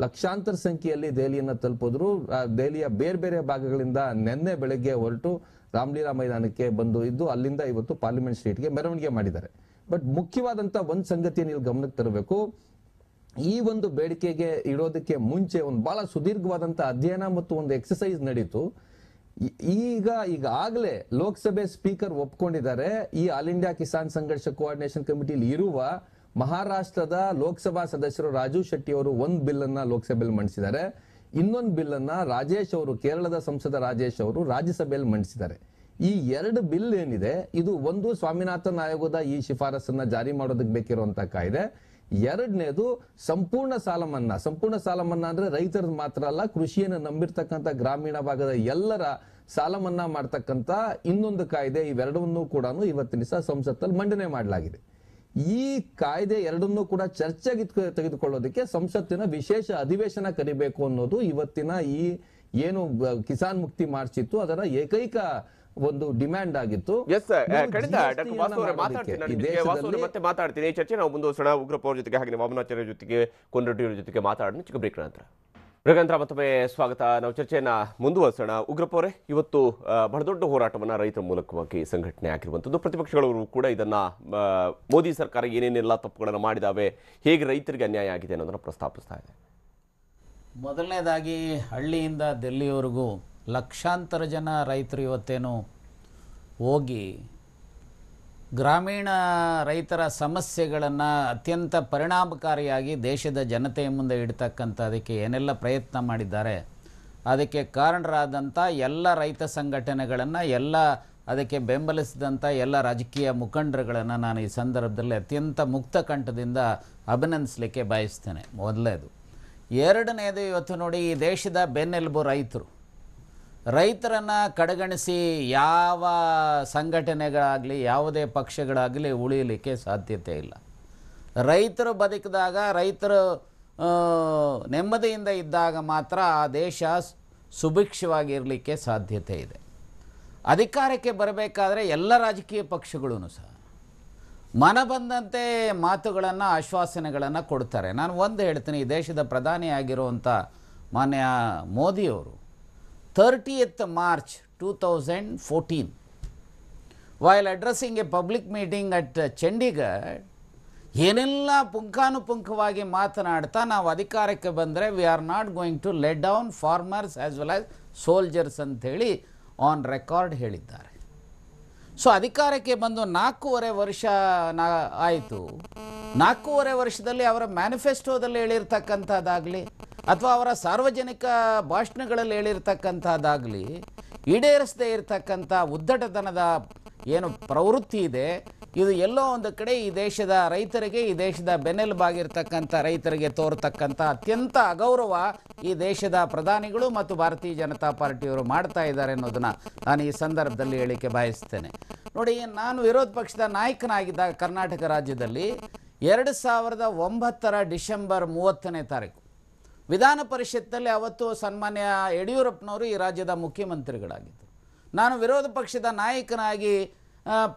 ಲಕ್ಷಾಂತರ ಸಂಖ್ಯೆಯಲ್ಲಿ ದೆಹಲಿಯನ್ನ ತಲುಪಿದ್ರು. ದೆಹಲಿಯ ಬೇರೆ ಬೇರೆ ಭಾಗಗಳಿಂದ ನಿನ್ನೆ ಬೆಳಗ್ಗೆ ಹೊರಟು ರಾಮಲೀಲಾ ಮೈದಾನಕ್ಕೆ ಬಂದು ಇದ್ದು ಅಲ್ಲಿಂದ ಇವತ್ತು ಪಾರ್ಲಿಮೆಂಟ್ ಸ್ಟ್ರೀಟ್ಗೆ ಮೆರವಣಿಗೆ ಮಾಡಿದ್ದಾರೆ. ಬಟ್ ಮುಖ್ಯವಾದಂತ ಒಂದು ಸಂಗತಿಯನ್ನು ಇಲ್ಲಿ ಗಮನಕ್ಕೆ ತರಬೇಕು. ಈ ಒಂದು ಬೇಡಿಕೆಗೆ ಇಡೋದಕ್ಕೆ ಮುಂಚೆ ಒಂದು ಬಹಳ ಸುದೀರ್ಘವಾದಂತ ಅಧ್ಯಯನ ಮತ್ತು ಒಂದು ಎಕ್ಸರ್ಸೈಸ್ ನಡೀತು. ಈಗಾಗಲೇ ಲೋಕಸಭೆ ಸ್ಪೀಕರ್ ಒಪ್ಕೊಂಡಿದ್ದಾರೆ, ಈ ಆಲ್ ಇಂಡಿಯಾ ಕಿಸಾನ್ ಸಂಘರ್ಷ ಕೋಆರ್ಡಿನೇಷನ್ ಕಮಿಟಿಲಿ ಇರುವ ಮಹಾರಾಷ್ಟ್ರದ ಲೋಕಸಭಾ ಸದಸ್ಯರು ರಾಜು ಶೆಟ್ಟಿ ಅವರು ಒಂದು ಬಿಲ್ ಅನ್ನ ಲೋಕಸಭೆಯಲ್ಲಿ ಮಂಡಿಸಿದ್ದಾರೆ. ಇನ್ನೊಂದು ಬಿಲ್ ಅನ್ನ ರಾಜೇಶ್ ಅವರು, ಕೇರಳದ ಸಂಸದ ರಾಜೇಶ್ ಅವರು ರಾಜ್ಯಸಭೆಯಲ್ಲಿ ಮಂಡಿಸಿದ್ದಾರೆ. ಈ ಎರಡು ಬಿಲ್ ಏನಿದೆ, ಇದು ಒಂದು ಸ್ವಾಮಿನಾಥನ್ ಆಯೋಗದ ಈ ಶಿಫಾರಸನ್ನ ಜಾರಿ ಮಾಡೋದಕ್ಕೆ ಬೇಕಿರುವಂತ ಕಾಯ್ದೆ. ಎರಡನೇದು ಸಂಪೂರ್ಣ ಸಾಲ ಮನ್ನಾ ಅಂದ್ರೆ ರೈತರದ್ದು ಮಾತ್ರ ಅಲ್ಲ, ಕೃಷಿಯನ್ನು ನಂಬಿರ್ತಕ್ಕಂಥ ಗ್ರಾಮೀಣ ಭಾಗದ ಎಲ್ಲರ ಸಾಲ ಮನ್ನಾ ಮಾಡ್ತಕ್ಕಂಥ ಇನ್ನೊಂದು ಕಾಯ್ದೆ. ಇವೆರಡನ್ನೂ ಕೂಡ ಇವತ್ತಿನ ದಿವಸ ಸಂಸತ್ತಲ್ಲಿ ಮಂಡನೆ ಮಾಡಲಾಗಿದೆ. ಈ ಕಾಯ್ದೆ ಎರಡನ್ನೂ ಕೂಡ ಚರ್ಚೆಗೆ ತೆಗೆದುಕೊಳ್ಳೋದಕ್ಕೆ ಸಂಸತ್ತಿನ ವಿಶೇಷ ಅಧಿವೇಶನ ಕರಿಬೇಕು ಅನ್ನೋದು ಇವತ್ತಿನ ಈ ಏನು ಕಿಸಾನ್ ಮುಕ್ತಿ ಮಾರ್ಚ್ ಇತ್ತು ಅದರ ಏಕೈಕ ಒಂದು ಡಿಮ್ಯಾಂಡ್ ಆಗಿತ್ತು. ಮತ್ತೆ ಮಾತಾಡ್ತೀನಿ, ಚರ್ಚೆ ನಾವು ಮುಂದುವರಿಸೋಣ. ಉಗ್ರಪ್ಪ ಅವ್ರ ಜೊತೆಗೆ ಹಾಗೆ ವಾಮನಾಚಾರ್ಯ ಜೊತೆಗೆ, ಕೋನರೆಡ್ಡಿ ಅವರ ಜೊತೆಗೆ ಮಾತಾಡೋಣ ಚಿಕ್ಕ ಬ್ರೇಕ್ ನಂತರ. ರಘಂದ್ರ ಮತ್ತೊಮ್ಮೆ ಸ್ವಾಗತ. ನಾವು ಚರ್ಚೆಯನ್ನು ಮುಂದುವರಿಸೋಣ. ಉಗ್ರಪ್ಪ ಅವರೇ, ಇವತ್ತು ಬಹಳ ದೊಡ್ಡ ಹೋರಾಟವನ್ನು ರೈತರ ಮೂಲಕವಾಗಿ ಸಂಘಟನೆ ಆಗಿರುವಂಥದ್ದು. ಪ್ರತಿಪಕ್ಷಗಳು ಕೂಡ ಇದನ್ನ ಮೋದಿ ಸರ್ಕಾರ ಏನೇನೆಲ್ಲ ತಪ್ಪುಗಳನ್ನು ಮಾಡಿದಾವೆ, ಹೇಗೆ ರೈತರಿಗೆ ಅನ್ಯಾಯ ಆಗಿದೆ ಅನ್ನೋದನ್ನು ಪ್ರಸ್ತಾಪಿಸ್ತಾ ಇದೆ. ಮೊದಲನೇದಾಗಿ ಹಳ್ಳಿಯಿಂದ ದಿಲ್ಲಿಯವರೆಗೂ ಲಕ್ಷಾಂತರ ಜನ ರೈತರು ಇವತ್ತೇನು ಹೋಗಿ ಗ್ರಾಮೀಣ ರೈತರ ಸಮಸ್ಯೆಗಳನ್ನು ಅತ್ಯಂತ ಪರಿಣಾಮಕಾರಿಯಾಗಿ ದೇಶದ ಜನತೆಯ ಮುಂದೆ ಇಡ್ತಕ್ಕಂಥದಕ್ಕೆ ಏನೆಲ್ಲ ಪ್ರಯತ್ನ ಮಾಡಿದ್ದಾರೆ, ಅದಕ್ಕೆ ಕಾರಣರಾದಂಥ ಎಲ್ಲ ರೈತ ಸಂಘಟನೆಗಳನ್ನು, ಎಲ್ಲ ಅದಕ್ಕೆ ಬೆಂಬಲಿಸಿದಂಥ ಎಲ್ಲ ರಾಜಕೀಯ ಮುಖಂಡರುಗಳನ್ನು ನಾನು ಈ ಸಂದರ್ಭದಲ್ಲಿ ಅತ್ಯಂತ ಮುಕ್ತ ಕಂಠದಿಂದ ಅಭಿನಂದಿಸಲಿಕ್ಕೆ ಬಯಸ್ತೇನೆ. ಮೊದಲನೇದು. ಎರಡನೇದು, ಇವತ್ತು ನೋಡಿ, ಈ ದೇಶದ ಬೆನ್ನೆಲುಬು ರೈತರನ್ನು ಕಡೆಗಣಿಸಿ ಯಾವ ಸಂಘಟನೆಗಳಾಗಲಿ ಯಾವುದೇ ಪಕ್ಷಗಳಾಗಲಿ ಉಳಿಯಲಿಕ್ಕೆ ಸಾಧ್ಯತೆ ಇಲ್ಲ. ರೈತರು ಬದುಕಿದಾಗ, ರೈತರು ನೆಮ್ಮದಿಯಿಂದ ಇದ್ದಾಗ ಮಾತ್ರ ಆ ದೇಶ ಸುಭಿಕ್ಷವಾಗಿರಲಿಕ್ಕೆ ಸಾಧ್ಯತೆ ಇದೆ. ಅಧಿಕಾರಕ್ಕೆ ಬರಬೇಕಾದ್ರೆ ಎಲ್ಲ ರಾಜಕೀಯ ಪಕ್ಷಗಳೂ ಸಹ ಮನ ಬಂದಂತೆ ಮಾತುಗಳನ್ನು, ಆಶ್ವಾಸನೆಗಳನ್ನು ಕೊಡ್ತಾರೆ. ನಾನು ಒಂದು ಹೇಳ್ತೀನಿ, ಈ ದೇಶದ ಪ್ರಧಾನಿಯಾಗಿರುವಂಥ ಮಾನ್ಯ ಮೋದಿಯವರು 30th March 2014, while addressing a public meeting at Chandigarh, ಏನೆಲ್ಲ ಪುಂಖಾನುಪುಂಖವಾಗಿ ಮಾತನಾಡ್ತಾ ನಾವು ಅಧಿಕಾರಕ್ಕೆ ಬಂದರೆ we are not going to let down farmers as well as soldiers ಅಂಥೇಳಿ ಆನ್ ರೆಕಾರ್ಡ್ ಹೇಳಿದ್ದಾರೆ. ಸೊ ಅಧಿಕಾರಕ್ಕೆ ಬಂದು 4.5 ವರ್ಷ ಆಯಿತು. 4.5 ವರ್ಷದಲ್ಲಿ ಅವರ ಮ್ಯಾನಿಫೆಸ್ಟೋದಲ್ಲಿ ಹೇಳಿರ್ತಕ್ಕಂಥದ್ದಾಗಲಿ ಅಥವಾ ಅವರ ಸಾರ್ವಜನಿಕ ಭಾಷಣಗಳಲ್ಲಿ ಹೇಳಿರ್ತಕ್ಕಂಥದ್ದಾಗಲಿ ಈಡೇರಿಸದೇ ಇರತಕ್ಕಂಥ ಉದ್ದಟತನದ ಏನು ಪ್ರವೃತ್ತಿ ಇದೆ, ಇದು ಎಲ್ಲೋ ಒಂದು ಕಡೆ ಈ ದೇಶದ ರೈತರಿಗೆ, ಈ ದೇಶದ ಬೆನ್ನೆಲುಬಾಗಿರ್ತಕ್ಕಂಥ ರೈತರಿಗೆ ತೋರ್ತಕ್ಕಂಥ ಅತ್ಯಂತ ಅಗೌರವ ಈ ದೇಶದ ಪ್ರಧಾನಿಗಳು ಮತ್ತು ಭಾರತೀಯ ಜನತಾ ಪಾರ್ಟಿಯವರು ಮಾಡ್ತಾ ಇದ್ದಾರೆ ಅನ್ನೋದನ್ನು ನಾನು ಈ ಸಂದರ್ಭದಲ್ಲಿ ಹೇಳಿಕೆ ಬಯಸ್ತೇನೆ. ನೋಡಿ, ನಾನು ವಿರೋಧ ಪಕ್ಷದ ನಾಯಕನಾಗಿದ್ದಾಗ ಕರ್ನಾಟಕ ರಾಜ್ಯದಲ್ಲಿ 2009 ಡಿಸೆಂಬರ್ 30ನೇ ತಾರೀಕು ವಿಧಾನ ಪರಿಷತ್ನಲ್ಲಿ ಅವತ್ತು ಸನ್ಮಾನ್ಯ ಯಡಿಯೂರಪ್ಪನವರು ಈ ರಾಜ್ಯದ ಮುಖ್ಯಮಂತ್ರಿಗಳಾಗಿದ್ದರು. ನಾನು ವಿರೋಧ ಪಕ್ಷದ ನಾಯಕನಾಗಿ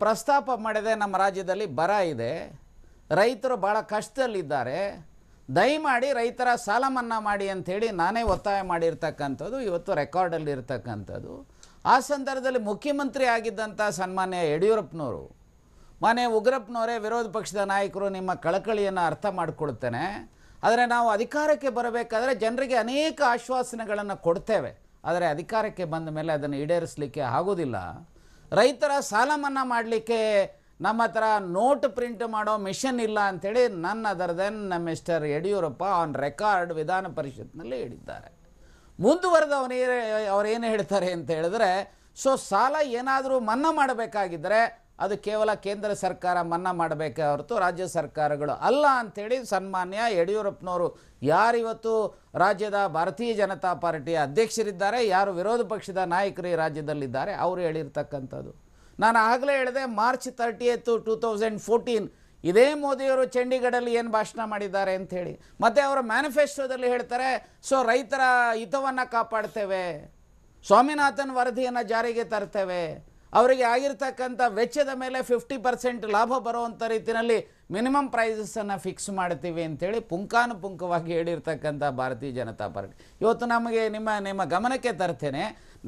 ಪ್ರಸ್ತಾಪ ಮಾಡಿದೆ, ನಮ್ಮ ರಾಜ್ಯದಲ್ಲಿ ಬರ ಇದೆ, ರೈತರು ಭಾಳ ಕಷ್ಟದಲ್ಲಿದ್ದಾರೆ, ದಯಮಾಡಿ ರೈತರ ಸಾಲ ಮನ್ನಾ ಮಾಡಿ ಅಂಥೇಳಿ ನಾನೇ ಒತ್ತಾಯ ಮಾಡಿರ್ತಕ್ಕಂಥದ್ದು ಇವತ್ತು ರೆಕಾರ್ಡಲ್ಲಿ ಇರ್ತಕ್ಕಂಥದ್ದು. ಆ ಸಂದರ್ಭದಲ್ಲಿ ಮುಖ್ಯಮಂತ್ರಿ ಆಗಿದ್ದಂಥ ಸನ್ಮಾನ್ಯ ಯಡಿಯೂರಪ್ಪನವರು, ಮಾನ್ಯ ಉಗ್ರಪ್ಪನವರೇ, ವಿರೋಧ ಪಕ್ಷದ ನಾಯಕರು, ನಿಮ್ಮ ಕಳಕಳಿಯನ್ನು ಅರ್ಥ ಮಾಡಿಕೊಳ್ತೇನೆ, ಆದರೆ ನಾವು ಅಧಿಕಾರಕ್ಕೆ ಬರಬೇಕಾದ್ರೆ ಜನರಿಗೆ ಅನೇಕ ಆಶ್ವಾಸನೆಗಳನ್ನು ಕೊಡ್ತೇವೆ, ಆದರೆ ಅಧಿಕಾರಕ್ಕೆ ಬಂದ ಮೇಲೆ ಅದನ್ನು ಈಡೇರಿಸಲಿಕ್ಕೆ ಆಗೋದಿಲ್ಲ. ರೈತರ ಸಾಲ ಮನ್ನಾ ಮಾಡಲಿಕ್ಕೆ ನಮ್ಮ ಹತ್ರ ನೋಟ್ ಪ್ರಿಂಟ್ ಮಾಡೋ ಮಿಷನ್ ಇಲ್ಲ ಅಂಥೇಳಿ none other than mister Yediyurappa on record ವಿಧಾನ ಪರಿಷತ್ನಲ್ಲಿ ಹೇಳಿದ್ದಾರೆ. ಮುಂದುವರೆದು ಅವರೇನು ಹೇಳ್ತಾರೆ ಅಂತ ಹೇಳಿದ್ರೆ, ಸೊ ಸಾಲ ಏನಾದರೂ ಮನ್ನಾ ಮಾಡಬೇಕಾಗಿದ್ದರೆ ಅದು ಕೇವಲ ಕೇಂದ್ರ ಸರ್ಕಾರ ಮನ್ನಾ ಮಾಡಬೇಕೇ ಹೊರತು ರಾಜ್ಯ ಸರ್ಕಾರಗಳು ಅಲ್ಲ ಅಂಥೇಳಿ ಸನ್ಮಾನ್ಯ ಯಡಿಯೂರಪ್ಪನವರು, ಯಾರಿವತ್ತು ರಾಜ್ಯದ ಭಾರತೀಯ ಜನತಾ ಪಾರ್ಟಿಯ ಅಧ್ಯಕ್ಷರಿದ್ದಾರೆ, ಯಾರು ವಿರೋಧ ಪಕ್ಷದ ನಾಯಕರು ಈ ರಾಜ್ಯದಲ್ಲಿದ್ದಾರೆ, ಅವರು ಹೇಳಿರ್ತಕ್ಕಂಥದ್ದು. ನಾನು ಆಗಲೇ ಹೇಳಿದೆ, ಮಾರ್ಚ್ 30th 2014 ಇದೇ ಮೋದಿಯವರು ಚಂಡೀಗಢಲ್ಲಿ ಏನು ಭಾಷಣ ಮಾಡಿದ್ದಾರೆ ಅಂಥೇಳಿ. ಮತ್ತು ಅವರ ಮ್ಯಾನಿಫೆಸ್ಟೋದಲ್ಲಿ ಹೇಳ್ತಾರೆ, ಸೊ ರೈತರ ಹಿತವನ್ನು ಕಾಪಾಡ್ತೇವೆ, ಸ್ವಾಮಿನಾಥನ್ ವರದಿಯನ್ನು ಜಾರಿಗೆ ತರ್ತೇವೆ, ಅವರಿಗೆ ಆಗಿರ್ತಕ್ಕಂಥ ವೆಚ್ಚದ ಮೇಲೆ 50% ಲಾಭ ಬರುವಂಥ ರೀತಿಯಲ್ಲಿ ಮಿನಿಮಮ್ ಪ್ರೈಸಸನ್ನು ಫಿಕ್ಸ್ ಮಾಡ್ತೀವಿ ಅಂಥೇಳಿ ಪುಂಖಾನುಪುಂಖವಾಗಿ ಹೇಳಿರ್ತಕ್ಕಂಥ ಭಾರತೀಯ ಜನತಾ ಪಾರ್ಟಿ. ಇವತ್ತು ನಮಗೆ ನಿಮ್ಮ ಗಮನಕ್ಕೆ ತರ್ತೇನೆ,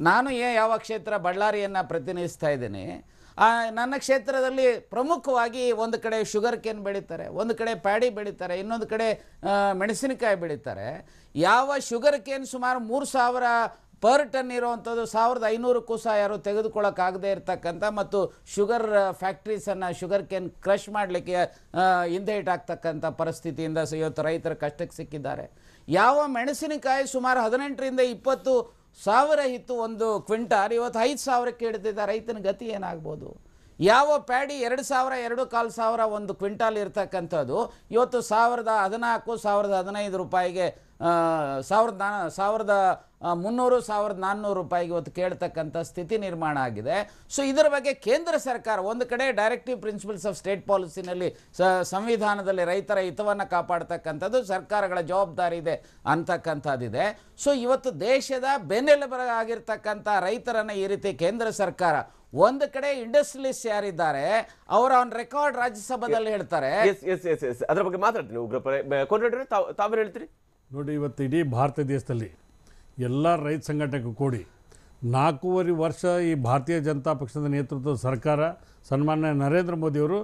ನಾನು ಯಾವ ಕ್ಷೇತ್ರ ಬಳ್ಳಾರಿಯನ್ನು ಪ್ರತಿನಿಧಿಸ್ತಾ ಇದ್ದೀನಿ. ನನ್ನ ಕ್ಷೇತ್ರದಲ್ಲಿ ಪ್ರಮುಖವಾಗಿ ಒಂದು ಕಡೆ ಶುಗರ್ ಕೇನ್ ಬೆಳೀತಾರೆ, ಒಂದು ಕಡೆ ಪ್ಯಾಡಿ ಬೆಳೀತಾರೆ, ಇನ್ನೊಂದು ಕಡೆ ಮೆಣಸಿನಕಾಯಿ ಬೆಳೀತಾರೆ. ಯಾವ ಶುಗರ್ ಕೇನ್ ಸುಮಾರು 3,000 ಪರ್ ಟನ್ ಇರುವಂಥದ್ದು 1,500ಕ್ಕೂ ಸಹ ಯಾರು ತೆಗೆದುಕೊಳ್ಳೋಕ್ಕಾಗದೇ ಇರತಕ್ಕಂಥ ಮತ್ತು ಶುಗರ್ ಫ್ಯಾಕ್ಟ್ರೀಸನ್ನು ಶುಗರ್ ಕೇನ್ ಕ್ರಷ್ ಮಾಡಲಿಕ್ಕೆ ಹಿಂದೆ ಇಟ್ಟಾಗ್ತಕ್ಕಂಥ ಪರಿಸ್ಥಿತಿಯಿಂದ ಇವತ್ತು ರೈತರ ಕಷ್ಟಕ್ಕೆ ಸಿಕ್ಕಿದ್ದಾರೆ. ಯಾವ ಮೆಣಸಿನಕಾಯಿ ಸುಮಾರು 18ರಿಂದ 20 ಸಾವಿರ ಇತ್ತು ಒಂದು ಕ್ವಿಂಟಾಲ್, ಇವತ್ತು 5,000ಕ್ಕೆ ಹಿಡಿದಿದ್ದ ರೈತನ ಗತಿ ಏನಾಗ್ಬೋದು? ಯಾವ ಪ್ಯಾಡಿ 2,000 2,500 ಒಂದು ಕ್ವಿಂಟಾಲ್ ಇರ್ತಕ್ಕಂಥದ್ದು ಇವತ್ತು 1,014 1,015 ರೂಪಾಯಿಗೆ 1,300 1,400 ರೂಪಾಯಿಗೆ ಇವತ್ತು ಕೇಳ್ತಕ್ಕಂಥ ಸ್ಥಿತಿ ನಿರ್ಮಾಣ ಆಗಿದೆ. ಸೊ ಇದರ ಬಗ್ಗೆ ಕೇಂದ್ರ ಸರ್ಕಾರ ಒಂದು ಕಡೆ ಡೈರೆಕ್ಟಿವ್ ಪ್ರಿನ್ಸಿಪಲ್ಸ್ ಆಫ್ ಸ್ಟೇಟ್ ಪಾಲಿಸಿನಲ್ಲಿ ಸಂವಿಧಾನದಲ್ಲಿ ರೈತರ ಹಿತವನ್ನು ಕಾಪಾಡ್ತಕ್ಕಂಥದ್ದು ಸರ್ಕಾರಗಳ ಜವಾಬ್ದಾರಿ ಇದೆ ಅಂತಕ್ಕಂಥದ್ದಿದೆ. ಸೊ ಇವತ್ತು ದೇಶದ ಬೆನ್ನೆಲುಬಾಗಿರ್ತಕ್ಕಂಥ ರೈತರನ್ನು ಈ ರೀತಿ ಕೇಂದ್ರ ಸರ್ಕಾರ, ಒಂದು ಕಡೆ ಇಂಡಸ್ಟ್ರಿಯಲಿಸ್ಟ್ ಯಾರಿದ್ದಾರೆ ಅವರು ಆನ್ ರೆಕಾರ್ಡ್ ರಾಜ್ಯಸಭಾದಲ್ಲಿ ಹೇಳ್ತಾರೆ. ಅದರ ಬಗ್ಗೆ ಮಾತಾಡ್ತೀನಿ. ಉಗ್ರಪ್ಪರೇ, ತಾವೇನು ಹೇಳ್ತೀರಿ? ನೋಡಿ, ಇವತ್ತು ಇಡೀ ಭಾರತ ದೇಶದಲ್ಲಿ ಎಲ್ಲ ರೈತ ಸಂಘಟನೆಗೂ ಕೂಡಿ 4.5 ವರ್ಷ ಈ ಭಾರತೀಯ ಜನತಾ ಪಕ್ಷದ ನೇತೃತ್ವದ ಸರ್ಕಾರ ಸನ್ಮಾನ್ಯ ನರೇಂದ್ರ ಮೋದಿಯವರು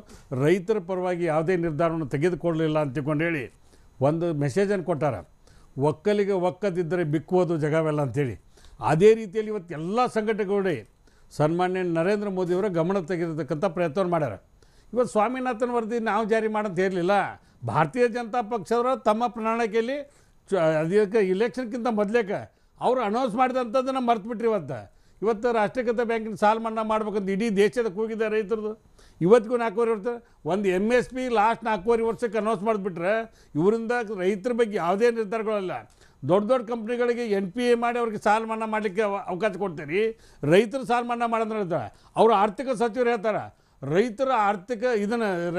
ರೈತರ ಪರವಾಗಿ ಯಾವುದೇ ನಿರ್ಧಾರವನ್ನು ತೆಗೆದುಕೊಳ್ಳಲಿಲ್ಲ ಅಂತ ತಿಳ್ಕೊಂಡು ಹೇಳಿ ಒಂದು ಮೆಸೇಜನ್ನು ಕೊಟ್ಟಾರ. ಒಕ್ಕಲಿಗೆ ಒಕ್ಕದಿದ್ದರೆ ಬಿಕ್ಕುವುದು ಜಗವೆಲ್ಲ ಅಂಥೇಳಿ. ಅದೇ ರೀತಿಯಲ್ಲಿ ಇವತ್ತು ಎಲ್ಲ ಸಂಘಟನೆಗಳು ಸನ್ಮಾನ್ಯ ನರೇಂದ್ರ ಮೋದಿಯವರ ಗಮನ ತೆಗೆದಿರ್ತಕ್ಕಂಥ ಪ್ರಯತ್ನವನ್ನು ಮಾಡ್ಯಾರ. ಇವತ್ತು ಸ್ವಾಮಿನಾಥನ್ ವರದಿ ನಾವು ಜಾರಿ ಮಾಡೋಂತ ಇರಲಿಲ್ಲ. ಭಾರತೀಯ ಜನತಾ ಪಕ್ಷದವರು ತಮ್ಮ ಪ್ರಣಾಳಿಕೆಯಲ್ಲಿ ಅದಕ್ಕೆ ಇಲೆಕ್ಷನ್ಗಿಂತ ಮೊದಲೇಕ ಅವರು ಅನೌನ್ಸ್ ಮಾಡಿದಂಥದ್ದನ್ನು ಮರೆತುಬಿಟ್ರಿ. ಇವತ್ತು ರಾಷ್ಟ್ರೀಕೃತ ಬ್ಯಾಂಕಿನ ಸಾಲ ಮನ್ನಾ ಮಾಡ್ಬೇಕಂತ ಇಡೀ ದೇಶದ ಕೂಗಿದೆ ರೈತರದು. ಇವತ್ತಿಗೂ 4.5 ವರ್ಷ ಒಂದು MSP ಲಾಸ್ಟ್ 4.5 ವರ್ಷಕ್ಕೆ ಅನೌನ್ಸ್ ಮಾಡಿಬಿಟ್ರೆ ಇವರಿಂದ ರೈತರ ಬಗ್ಗೆ ಯಾವುದೇ ನಿರ್ಧಾರಗಳಿಲ್ಲ. ದೊಡ್ಡ ದೊಡ್ಡ ಕಂಪ್ನಿಗಳಿಗೆ NPA ಮಾಡಿ ಅವ್ರಿಗೆ ಸಾಲ ಮನ್ನಾ ಮಾಡಲಿಕ್ಕೆ ಅವಕಾಶ ಕೊಡ್ತೀರಿ. ರೈತರು ಸಾಲ ಮನ್ನಾ ಮಾಡೋದ್ರೆ ಅವರು ಆರ್ಥಿಕ ಸಚಿವರು ಹೇಳ್ತಾರೆ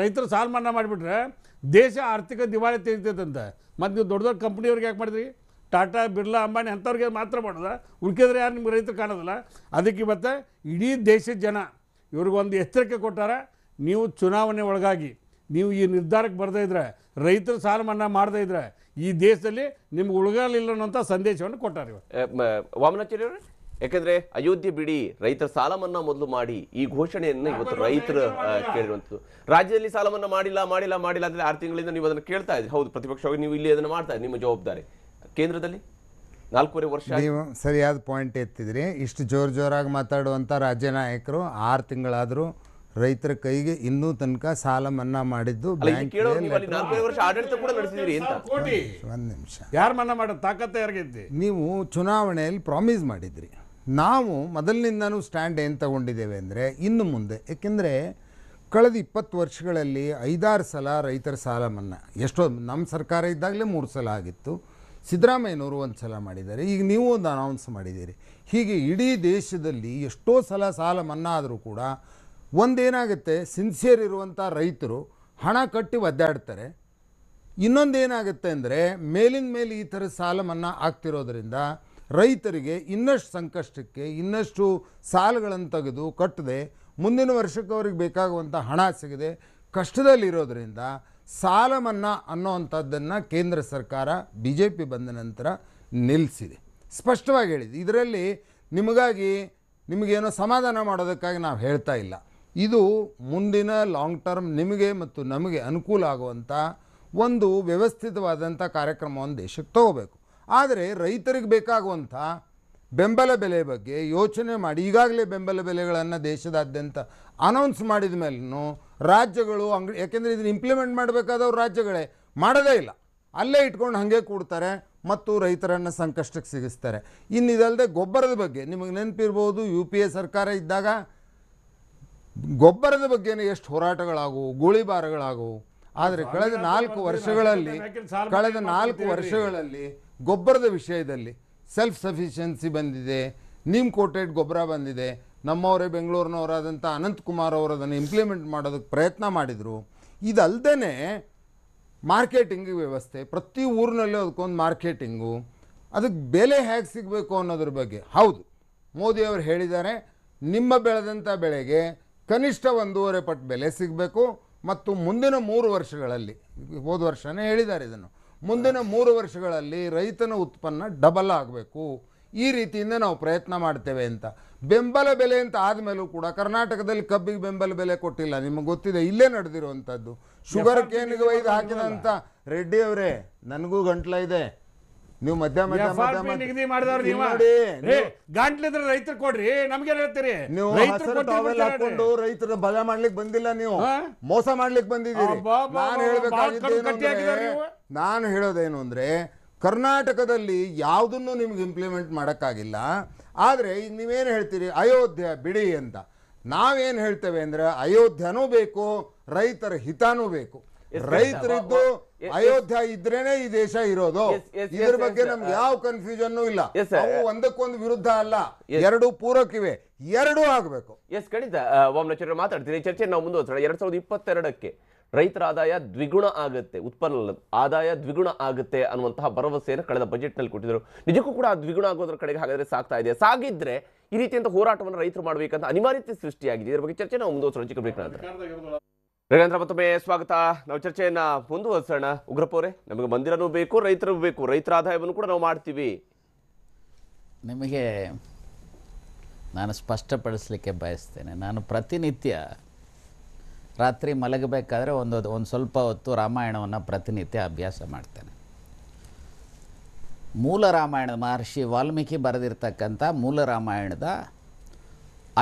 ರೈತರ ಸಾಲ ಮನ್ನಾ ಮಾಡಿಬಿಟ್ರೆ ದೇಶ ಆರ್ಥಿಕ ದಿವಾಳಿ ತೆಗಿತೈತಂತ. ಮತ್ತು ನೀವು ದೊಡ್ಡ ದೊಡ್ಡ ಕಂಪ್ನಿಯವ್ರಿಗೆ ಯಾಕೆ ಮಾಡಿದ್ರಿ? ಟಾಟಾ, ಬಿರ್ಲಾ, ಅಂಬಾನಿ ಅಂಥವ್ರಿಗೆ ಮಾತ್ರ ಮಾಡೋದ, ಉಳ್ಕಿದ್ರೆ ಯಾರು ನಿಮ್ಗೆ ರೈತರು ಕಾಣೋದಿಲ್ಲ. ಅದಕ್ಕೆ ಇವತ್ತು ಇಡೀ ದೇಶದ ಜನ ಇವ್ರಿಗೊಂದು ಎಚ್ಚರಿಕೆ ಕೊಟ್ಟಾರ. ನೀವು ಚುನಾವಣೆ ಒಳಗಾಗಿ ನೀವು ಈ ನಿರ್ಧಾರಕ್ಕೆ ಬರದೇ ಇದ್ರೆ, ರೈತರ ಸಾಲ ಮನ್ನಾ ಮಾಡದೇ ಇದ್ರೆ ಈ ದೇಶದಲ್ಲಿ ನಿಮ್ಗೆ ಉಳ್ಗಾಲಿಲ್ಲ ಅನ್ನೋಂಥ ಸಂದೇಶವನ್ನು ಕೊಟ್ಟಾರೆ ವಾಮನಾಚಾರ್ಯ ಅವರೇ. ಯಾಕಂದ್ರೆ ಅಯೋಧ್ಯೆ ಬಿಡಿ, ರೈತರ ಸಾಲ ಮನ್ನಾ ಮೊದಲು ಮಾಡಿ ಈ ಘೋಷಣೆಯನ್ನು ಇವತ್ತು ರೈತರು ಕೇಳಿರುವಂಥದ್ದು. ರಾಜ್ಯದಲ್ಲಿ ಸಾಲ ಮನ್ನಾ ಮಾಡಿಲ್ಲ ಅಂದ್ರೆ 6 ತಿಂಗಳಿಂದ ನೀವು ಅದನ್ನು ಕೇಳ್ತಾ ಇದ್ರಿ. ಹೌದು, ಪ್ರತಿಪಕ್ಷವಾಗಿ ನೀವು ಇಲ್ಲಿ ಅದನ್ನು ಮಾಡ್ತಾ ಇದ್ರಿ, ನಿಮ್ಮ ಜವಾಬ್ದಾರಿ. ಕೇಂದ್ರದಲ್ಲಿ 4.5 ವರ್ಷ ನೀವು ಸರಿಯಾದ ಪಾಯಿಂಟ್ ಎತ್ತಿದ್ರಿ. ಇಷ್ಟು ಜೋರಾಗಿ ಮಾತಾಡುವಂಥ ರಾಜ್ಯ ನಾಯಕರು 6 ತಿಂಗಳಾದರೂ ರೈತರ ಕೈಗೆ ಇನ್ನೂ ತನಕ ಸಾಲ ಮನ್ನಾ ಮಾಡಿದ್ದು ಒಂದು ನಿಮಿಷ, ಯಾರು ಮನ್ನಾ ಮಾಡೋದು ತಾಕತ್ತ ಯಾರಿಗೈತಿ? ನೀವು ಚುನಾವಣೆಯಲ್ಲಿ ಪ್ರಾಮಿಸ್ ಮಾಡಿದ್ರಿ. ನಾವು ಮೊದಲಿನಿಂದನೂ ಸ್ಟ್ಯಾಂಡ್ ಏನು ತಗೊಂಡಿದ್ದೇವೆ ಅಂದರೆ ಇನ್ನು ಮುಂದೆ, ಏಕೆಂದರೆ ಕಳೆದ 20 ವರ್ಷಗಳಲ್ಲಿ 5-6 ಸಲ ರೈತರ ಸಾಲ ಮನ್ನಾ, ಎಷ್ಟೋ ನಮ್ಮ ಸರ್ಕಾರ ಇದ್ದಾಗಲೇ 3 ಸಲ ಆಗಿತ್ತು. ಸಿದ್ದರಾಮಯ್ಯನವರು 1 ಸಲ ಮಾಡಿದ್ದಾರೆ, ಈಗ ನೀವು ಒಂದು ಅನೌನ್ಸ್ ಮಾಡಿದ್ದೀರಿ. ಹೀಗೆ ಇಡೀ ದೇಶದಲ್ಲಿ ಎಷ್ಟೋ ಸಲ ಸಾಲ ಮನ್ನಾ ಆದರೂ ಕೂಡ ಒಂದೇನಾಗುತ್ತೆ, ಸಿನ್ಸಿಯರ್ ಇರುವಂಥ ರೈತರು ಹಣ ಕಟ್ಟಿ ಒದ್ದಾಡ್ತಾರೆ. ಇನ್ನೊಂದೇನಾಗುತ್ತೆ ಅಂದರೆ ಮೇಲಿನ ಮೇಲೆ ಈ ಥರ ಸಾಲ ಮನ್ನಾ ಆಗ್ತಿರೋದ್ರಿಂದ ರೈತರಿಗೆ ಇನ್ನಷ್ಟು ಸಂಕಷ್ಟಕ್ಕೆ, ಇನ್ನಷ್ಟು ಸಾಲಗಳನ್ನು ತೆಗೆದು ಕಟ್ಟದೆ ಮುಂದಿನ ವರ್ಷಕ್ಕೆ ಅವ್ರಿಗೆ ಬೇಕಾಗುವಂಥ ಹಣ ಸಿಗದೆ ಕಷ್ಟದಲ್ಲಿರೋದ್ರಿಂದ ಸಾಲ ಮನ್ನಾ ಅನ್ನೋವಂಥದ್ದನ್ನು ಕೇಂದ್ರ ಸರ್ಕಾರ BJP ಬಂದ ನಂತರ ನಿಲ್ಲಿಸಿದೆ. ಸ್ಪಷ್ಟವಾಗಿ ಹೇಳಿದೆ. ಇದರಲ್ಲಿ ನಿಮಗೇನೋ ಸಮಾಧಾನ ಮಾಡೋದಕ್ಕಾಗಿ ನಾವು ಹೇಳ್ತಾ ಇಲ್ಲ. ಇದು ಮುಂದಿನ ಲಾಂಗ್ ಟರ್ಮ್ ನಿಮಗೆ ಮತ್ತು ನಮಗೆ ಅನುಕೂಲ ಆಗುವಂಥ ಒಂದು ವ್ಯವಸ್ಥಿತವಾದಂಥ ಕಾರ್ಯಕ್ರಮವನ್ನು ದೇಶಕ್ಕೆ ತಗೋಬೇಕು. ಆದರೆ ರೈತರಿಗೆ ಬೇಕಾಗುವಂಥ ಬೆಂಬಲ ಬೆಲೆ ಬಗ್ಗೆ ಯೋಚನೆ ಮಾಡಿ, ಈಗಾಗಲೇ ಬೆಂಬಲ ಬೆಲೆಗಳನ್ನು ದೇಶದಾದ್ಯಂತ ಅನೌನ್ಸ್ ಮಾಡಿದ ಮೇಲೂ ರಾಜ್ಯಗಳು ಯಾಕೆಂದರೆ ಇದನ್ನು ಇಂಪ್ಲಿಮೆಂಟ್ ಮಾಡಬೇಕಾದವ್ರು ರಾಜ್ಯಗಳೇ ಮಾಡೋದೇ ಇಲ್ಲ, ಅಲ್ಲೇ ಇಟ್ಕೊಂಡು ಹಾಗೆ ಕೂಡ್ತಾರೆ ಮತ್ತು ರೈತರನ್ನು ಸಂಕಷ್ಟಕ್ಕೆ ಸಿಗಿಸ್ತಾರೆ. ಇನ್ನಿದಲ್ಲದೆ ಗೊಬ್ಬರದ ಬಗ್ಗೆ ನಿಮಗೆ ನೆನಪಿರ್ಬೋದು, UPA ಸರ್ಕಾರ ಇದ್ದಾಗ ಗೊಬ್ಬರದ ಬಗ್ಗೆನೇ ಎಷ್ಟು ಹೋರಾಟಗಳಾಗುವು, ಗೋಳಿಬಾರಗಳಾಗುವು. ಆದರೆ ಕಳೆದ 4 ವರ್ಷಗಳಲ್ಲಿ ಗೊಬ್ಬರದ ವಿಷಯದಲ್ಲಿ ಸೆಲ್ಫ್ ಸಫಿಷಿಯನ್ಸಿ ಬಂದಿದೆ, ನೀಮ್ ಕೋಟೆಡ್ ಗೊಬ್ಬರ ಬಂದಿದೆ. ನಮ್ಮವರೇ ಬೆಂಗಳೂರಿನವರಾದಂಥ ಅನಂತಕುಮಾರ್ ಅವರು ಅದನ್ನು ಇಂಪ್ಲಿಮೆಂಟ್ ಮಾಡೋದಕ್ಕೆ ಪ್ರಯತ್ನ ಮಾಡಿದರು. ಇದಲ್ಲದೆ ಮಾರ್ಕೆಟಿಂಗ್ ವ್ಯವಸ್ಥೆ, ಪ್ರತಿ ಊರಿನಲ್ಲೂ ಅದಕ್ಕೊಂದು ಮಾರ್ಕೆಟಿಂಗು, ಅದಕ್ಕೆ ಬೆಲೆ ಹೇಗೆ ಸಿಗಬೇಕು ಅನ್ನೋದ್ರ ಬಗ್ಗೆ. ಹೌದು, ಮೋದಿಯವರು ಹೇಳಿದ್ದಾರೆ, ನಿಮ್ಮ ಬೆಳೆದಂಥ ಬೆಳೆಗೆ ಕನಿಷ್ಠ 1.5 ಪಟ್ಟು ಬೆಲೆ ಸಿಗಬೇಕು ಮತ್ತು ಮುಂದಿನ 3 ವರ್ಷಗಳಲ್ಲಿ, ಹೋದ ವರ್ಷನೇ ಹೇಳಿದ್ದಾರೆ ಇದನ್ನು, ಮುಂದಿನ 3 ವರ್ಷಗಳಲ್ಲಿ ರೈತನ ಉತ್ಪನ್ನ ಡಬಲ್ ಆಗಬೇಕು. ಈ ರೀತಿಯಿಂದ ನಾವು ಪ್ರಯತ್ನ ಮಾಡ್ತೇವೆ ಅಂತ. ಬೆಂಬಲ ಬೆಲೆ ಅಂತ ಆದಮೇಲೂ ಕೂಡ ಕರ್ನಾಟಕದಲ್ಲಿ ಕಬ್ಬಿಗೆ ಬೆಂಬಲ ಬೆಲೆ ಕೊಟ್ಟಿಲ್ಲ. ನಿಮಗೆ ಗೊತ್ತಿದೆ, ಇಲ್ಲೇ ನಡೆದಿರುವಂಥದ್ದು. ಶುಗರ್ ಕೇನಿಗೆ ಒಯ್ದು ಹಾಕಿದಂಥ ರೆಡ್ಡಿ ಅವರೇ, ನನಗೂ ಗಂಟ್ಲ ಇದೆ, ನೀವು ಗಂಟ್ಲಿದ್ರೆ ರೈತರು ಕೊಡ್ರಿ, ನಮ್ಗೆ ಹೇಳ್ತೀರಿ ನೀವು ಹಾಕೊಂಡು ರೈತರ ಬಲ ಮಾಡ್ಲಿಕ್ಕೆ ಬಂದಿಲ್ಲ, ನೀವು ಮೋಸ ಮಾಡ್ಲಿಕ್ಕೆ ಬಂದಿದ್ದೀರಿ. ನಾನು ಹೇಳೋದೇನು ಅಂದ್ರೆ, ಕರ್ನಾಟಕದಲ್ಲಿ ಯಾವುದನ್ನು ನಿಮ್ಗೆ ಇಂಪ್ಲಿಮೆಂಟ್ ಮಾಡೋಕ್ಕಾಗಿಲ್ಲ. ಆದರೆ ಈಗ ನೀವೇನು ಹೇಳ್ತೀರಿ, ಅಯೋಧ್ಯೆ ಬಿಡಿ ಅಂತ. ನಾವೇನು ಹೇಳ್ತೇವೆ ಅಂದರೆ, ಅಯೋಧ್ಯನೂ ಬೇಕು, ರೈತರ ಹಿತಾನೂ ಬೇಕು. ರೈತರಿದ್ದು ಅಯೋಧ್ಯ ಇದ್ರೇನೆ ಈ ದೇಶ ಇರೋದು. ಇದ್ರ ಬಗ್ಗೆ ನಮ್ಗೆ ಯಾವ ಕನ್ಫ್ಯೂಷನ್ ಇಲ್ಲ. ಅವು ಒಂದಕ್ಕೊಂದು ವಿರುದ್ಧ ಅಲ್ಲ, ಎರಡು ಪೂರಕಿವೆ, ಎರಡೂ ಆಗಬೇಕು. ಖಂಡಿತ ವಾಮನಾಚಾರ್ಯ ಮಾತಾಡ್ತೀನಿ. ಚರ್ಚೆ ನಾವು ಮುಂದುವರಿಸೋಣ. 2022ಕ್ಕೆ ರೈತರ ಆದಾಯ ದ್ವಿಗುಣ ಆಗುತ್ತೆ, ಉತ್ಪನ್ನ ಆದಾಯ ದ್ವಿಗುಣ ಆಗುತ್ತೆ ಅನ್ನುವಂತಹ ಭರವಸೆಯನ್ನು ಕಳೆದ ಬಜೆಟ್ ನಲ್ಲಿ ಕೊಟ್ಟಿದ್ರು. ನಿಜಕ್ಕೂ ಕೂಡ ದ್ವಿಗುಣ ಆಗೋದ್ರ ಕಡೆಗೆ ಹಾಗಾದ್ರೆ ಸಾಗ್ತಾ ಇದೆ? ಸಾಗಿದ್ರೆ ಈ ರೀತಿಯಂತ ಹೋರಾಟವನ್ನು ರೈತರು ಮಾಡಬೇಕಂತ ಅನಿವಾರ್ಯತೆ ಸೃಷ್ಟಿಯಾಗಿದೆ. ಇದರ ಬಗ್ಗೆ ಚರ್ಚೆ ನಾವು ಮುಂದುವರಿಸೋಣ. ಚಿಕ್ಕ ಬ್ರೇಕ್ ನಂತರ ರವೀಂದ್ರ ಮತ್ತೊಮ್ಮೆ ಸ್ವಾಗತ. ನಾವು ಚರ್ಚೆಯನ್ನ ಮುಂದುವರಿಸೋಣ. ಉಗ್ರಪ್ಪ ಅವರೇ, ನಮಗೆ ಮಂದಿರನೂ ಬೇಕು, ರೈತರಿಗೂ ಬೇಕು, ರೈತರ ಆದಾಯವನ್ನು ಕೂಡ ನಾವು ಮಾಡ್ತೀವಿ. ನಿಮಗೆ ನಾನು ಸ್ಪಷ್ಟಪಡಿಸಲಿಕ್ಕೆ ಬಯಸ್ತೇನೆ. ನಾನು ಪ್ರತಿನಿತ್ಯ ರಾತ್ರಿ ಮಲಗಬೇಕಾದ್ರೆ ಒಂದು ಸ್ವಲ್ಪ ಹೊತ್ತು ರಾಮಾಯಣವನ್ನು ಪ್ರತಿನಿತ್ಯ ಅಭ್ಯಾಸ ಮಾಡ್ತೇನೆ. ಮೂಲ ರಾಮಾಯಣ ಮಹರ್ಷಿ ವಾಲ್ಮೀಕಿ ಬರೆದಿರ್ತಕ್ಕಂಥ ಮೂಲ ರಾಮಾಯಣದ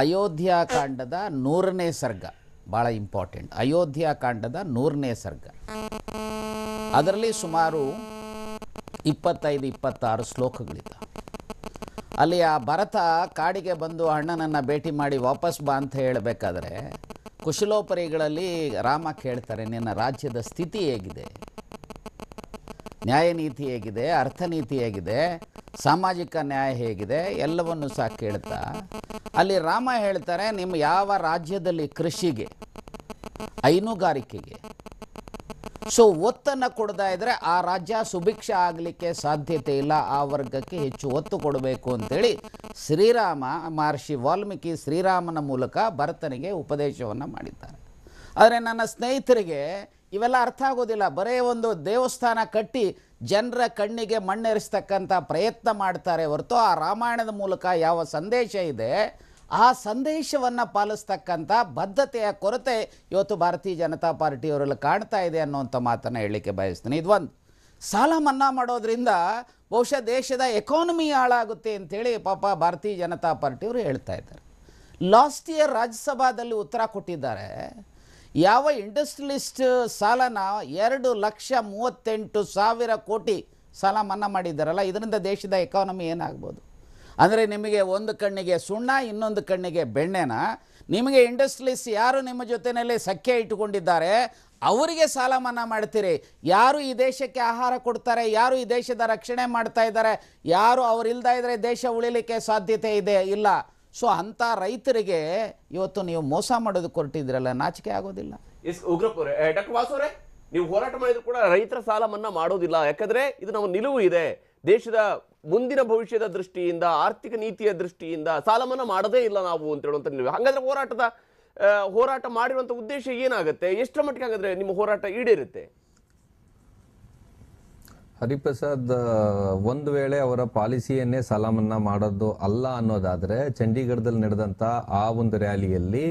ಅಯೋಧ್ಯಾಕಾಂಡದ 100ನೇ ಸರ್ಗ ಭಾಳ ಇಂಪಾರ್ಟೆಂಟ್. ಅಯೋಧ್ಯಾಕಾಂಡದ 100ನೇ ಸರ್ಗ, ಅದರಲ್ಲಿ ಸುಮಾರು 25-26 ಶ್ಲೋಕಗಳಿದ್ದಾವೆ. ಅಲ್ಲಿ ಆ ಭರತ ಕಾಡಿಗೆ ಬಂದು ಅಣ್ಣನನ್ನು ಭೇಟಿ ಮಾಡಿ ವಾಪಸ್ ಬಾ ಅಂತ ಹೇಳಬೇಕಾದ್ರೆ ಕುಶಲೋಪರಿಗಳಲ್ಲಿ ರಾಮ ಕೇಳ್ತಾರೆ, ನಿನ್ನ ರಾಜ್ಯದ ಸ್ಥಿತಿ ಹೇಗಿದೆ, ನ್ಯಾಯನೀತಿ ಹೇಗಿದೆ, ಅರ್ಥನೀತಿ ಹೇಗಿದೆ, ಸಾಮಾಜಿಕ ನ್ಯಾಯ ಹೇಗಿದೆ, ಎಲ್ಲವನ್ನು ಸಹ ಕೇಳ್ತಾ ಅಲ್ಲಿ ರಾಮ ಹೇಳ್ತಾರೆ, ನಿಮ್ಮ ಯಾವ ರಾಜ್ಯದಲ್ಲಿ ಕೃಷಿಗೆ, ಹೈನುಗಾರಿಕೆಗೆ ಒತ್ತನ್ನು ಕೊಡ್ತಾ ಇದ್ರೆ ಆ ರಾಜ್ಯ ಸುಭಿಕ್ಷ ಆಗಲಿಕ್ಕೆ ಸಾಧ್ಯತೆ ಇಲ್ಲ, ಆ ವರ್ಗಕ್ಕೆ ಹೆಚ್ಚು ಒತ್ತು ಕೊಡಬೇಕು ಅಂತೇಳಿ ಶ್ರೀರಾಮ ಮಹರ್ಷಿ ವಾಲ್ಮೀಕಿ ಶ್ರೀರಾಮನ ಮೂಲಕ ಭರತನಿಗೆ ಉಪದೇಶವನ್ನು ಮಾಡಿದ್ದಾರೆ. ಆದರೆ ನನ್ನ ಸ್ನೇಹಿತರಿಗೆ ಇವೆಲ್ಲ ಅರ್ಥ ಆಗೋದಿಲ್ಲ. ಬರೇ ಒಂದು ದೇವಸ್ಥಾನ ಕಟ್ಟಿ ಜನರ ಕಣ್ಣಿಗೆ ಮಣ್ಣೆರಿಸ್ತಕ್ಕಂಥ ಪ್ರಯತ್ನ ಮಾಡ್ತಾರೆ ಹೊರತು ಆ ರಾಮಾಯಣದ ಮೂಲಕ ಯಾವ ಸಂದೇಶ ಇದೆ ಆ ಸಂದೇಶವನ್ನು ಪಾಲಿಸ್ತಕ್ಕಂಥ ಬದ್ಧತೆಯ ಕೊರತೆ ಇವತ್ತು ಭಾರತೀಯ ಜನತಾ ಪಾರ್ಟಿಯವರೆಲ್ಲ ಕಾಣ್ತಾ ಇದೆ ಅನ್ನೋಂಥ ಮಾತನ್ನು ಹೇಳಲಿಕ್ಕೆ ಬಯಸ್ತೀನಿ. ಇದೊಂದು ಸಾಲ ಮನ್ನಾ ಮಾಡೋದ್ರಿಂದ ಬಹುಶಃ ದೇಶದ ಎಕಾನಮಿ ಹಾಳಾಗುತ್ತೆ ಅಂಥೇಳಿ ಪಾಪ ಭಾರತೀಯ ಜನತಾ ಪಾರ್ಟಿಯವರು ಹೇಳ್ತಾ ಇದ್ದಾರೆ. ಲಾಸ್ಟ್ ಇಯರ್ ರಾಜ್ಯಸಭಾದಲ್ಲಿ ಉತ್ತರ ಕೊಟ್ಟಿದ್ದಾರೆ. ಯಾವ ಇಂಡಸ್ಟ್ರಿಯಲಿಸ್ಟ್ ಸಾಲನ 2,38,000 ಕೋಟಿ ಸಾಲ ಮನ್ನಾ ಮಾಡಿದ್ದಾರಲ್ಲ, ಇದರಿಂದ ದೇಶದ ಎಕಾನಮಿ ಏನಾಗ್ಬೋದು ಅಂದರೆ ನಿಮಗೆ ಒಂದು ಕಣ್ಣಿಗೆ ಸುಣ್ಣ, ಇನ್ನೊಂದು ಕಣ್ಣಿಗೆ ಬೆಣ್ಣೆನ. ನಿಮಗೆ ಇಂಡಸ್ಟ್ರಿಯಲಿಸ್ಟ್ ಯಾರು ನಿಮ್ಮ ಜೊತೆಯಲ್ಲಿ ಸಖ್ಯ ಇಟ್ಟುಕೊಂಡಿದ್ದಾರೆ ಅವರಿಗೆ ಸಾಲ ಮನ್ನಾ ಮಾಡ್ತೀರಿ. ಯಾರು ಈ ದೇಶಕ್ಕೆ ಆಹಾರ ಕೊಡ್ತಾರೆ, ಯಾರು ಈ ದೇಶದ ರಕ್ಷಣೆ ಮಾಡ್ತಾ ಇದ್ದಾರೆ, ಯಾರು ಅವರಿಲ್ದ ಇದ್ದರೆ ದೇಶ ಉಳಿಲಿಕ್ಕೆ ಸಾಧ್ಯತೆ ಇದೆ ಇಲ್ಲ. ಅಂಥ ರೈತರಿಗೆ ಇವತ್ತು ನೀವು ಮೋಸ ಮಾಡೋದಕ್ಕೆ ಹೊರಟಿದ್ರಲ್ಲ, ನಾಚಿಕೆ ಆಗೋದಿಲ್ಲ? ಉಗ್ರಪ್ಪ ಅವರೇ, ಡಾಕ್ಟರ್ ವಾಸು ಅವರೇ, ನೀವು ಹೋರಾಟ ಮಾಡಿದ್ರು ಕೂಡ ರೈತರ ಸಾಲ ಮನ್ನಾ ಮಾಡೋದಿಲ್ಲ, ಯಾಕಂದ್ರೆ ಇದು ನಮ್ಮ ನಿಲುವು ಇದೆ. ದೇಶದ ಮುಂದಿನ ಭವಿಷ್ಯದ ದೃಷ್ಟಿಯಿಂದ, ಆರ್ಥಿಕ ನೀತಿಯ ದೃಷ್ಟಿಯಿಂದ ಸಾಲ ಮನ್ನಾ ಮಾಡದೇ ಇಲ್ಲ ನಾವು ಅಂತ ಹೇಳುವಂತ ನಿಲುವು. ಹಾಗಾದ್ರೆ ಹೋರಾಟ ಮಾಡಿರುವಂತ ಉದ್ದೇಶ ಏನಾಗುತ್ತೆ? ಎಷ್ಟರ ಮಟ್ಟಿಗೆ ಹಾಗಾದ್ರೆ ನಿಮ್ಮ ಹೋರಾಟ ಈಡೇರುತ್ತೆ? ಹರಿಪ್ರಸಾದ್, ಒಂದು ವೇಳೆ ಅವರ ಪಾಲಿಸಿಯನ್ನೇ ಸಾಲ ಮನ್ನಾ ಮಾಡೋದು ಅಲ್ಲ ಅನ್ನೋದಾದ್ರೆ ಚಂಡೀಗಢದಲ್ಲಿ ನಡೆದಂತ ಆ ಒಂದು ರ್ಯಾಲಿಯಲ್ಲಿ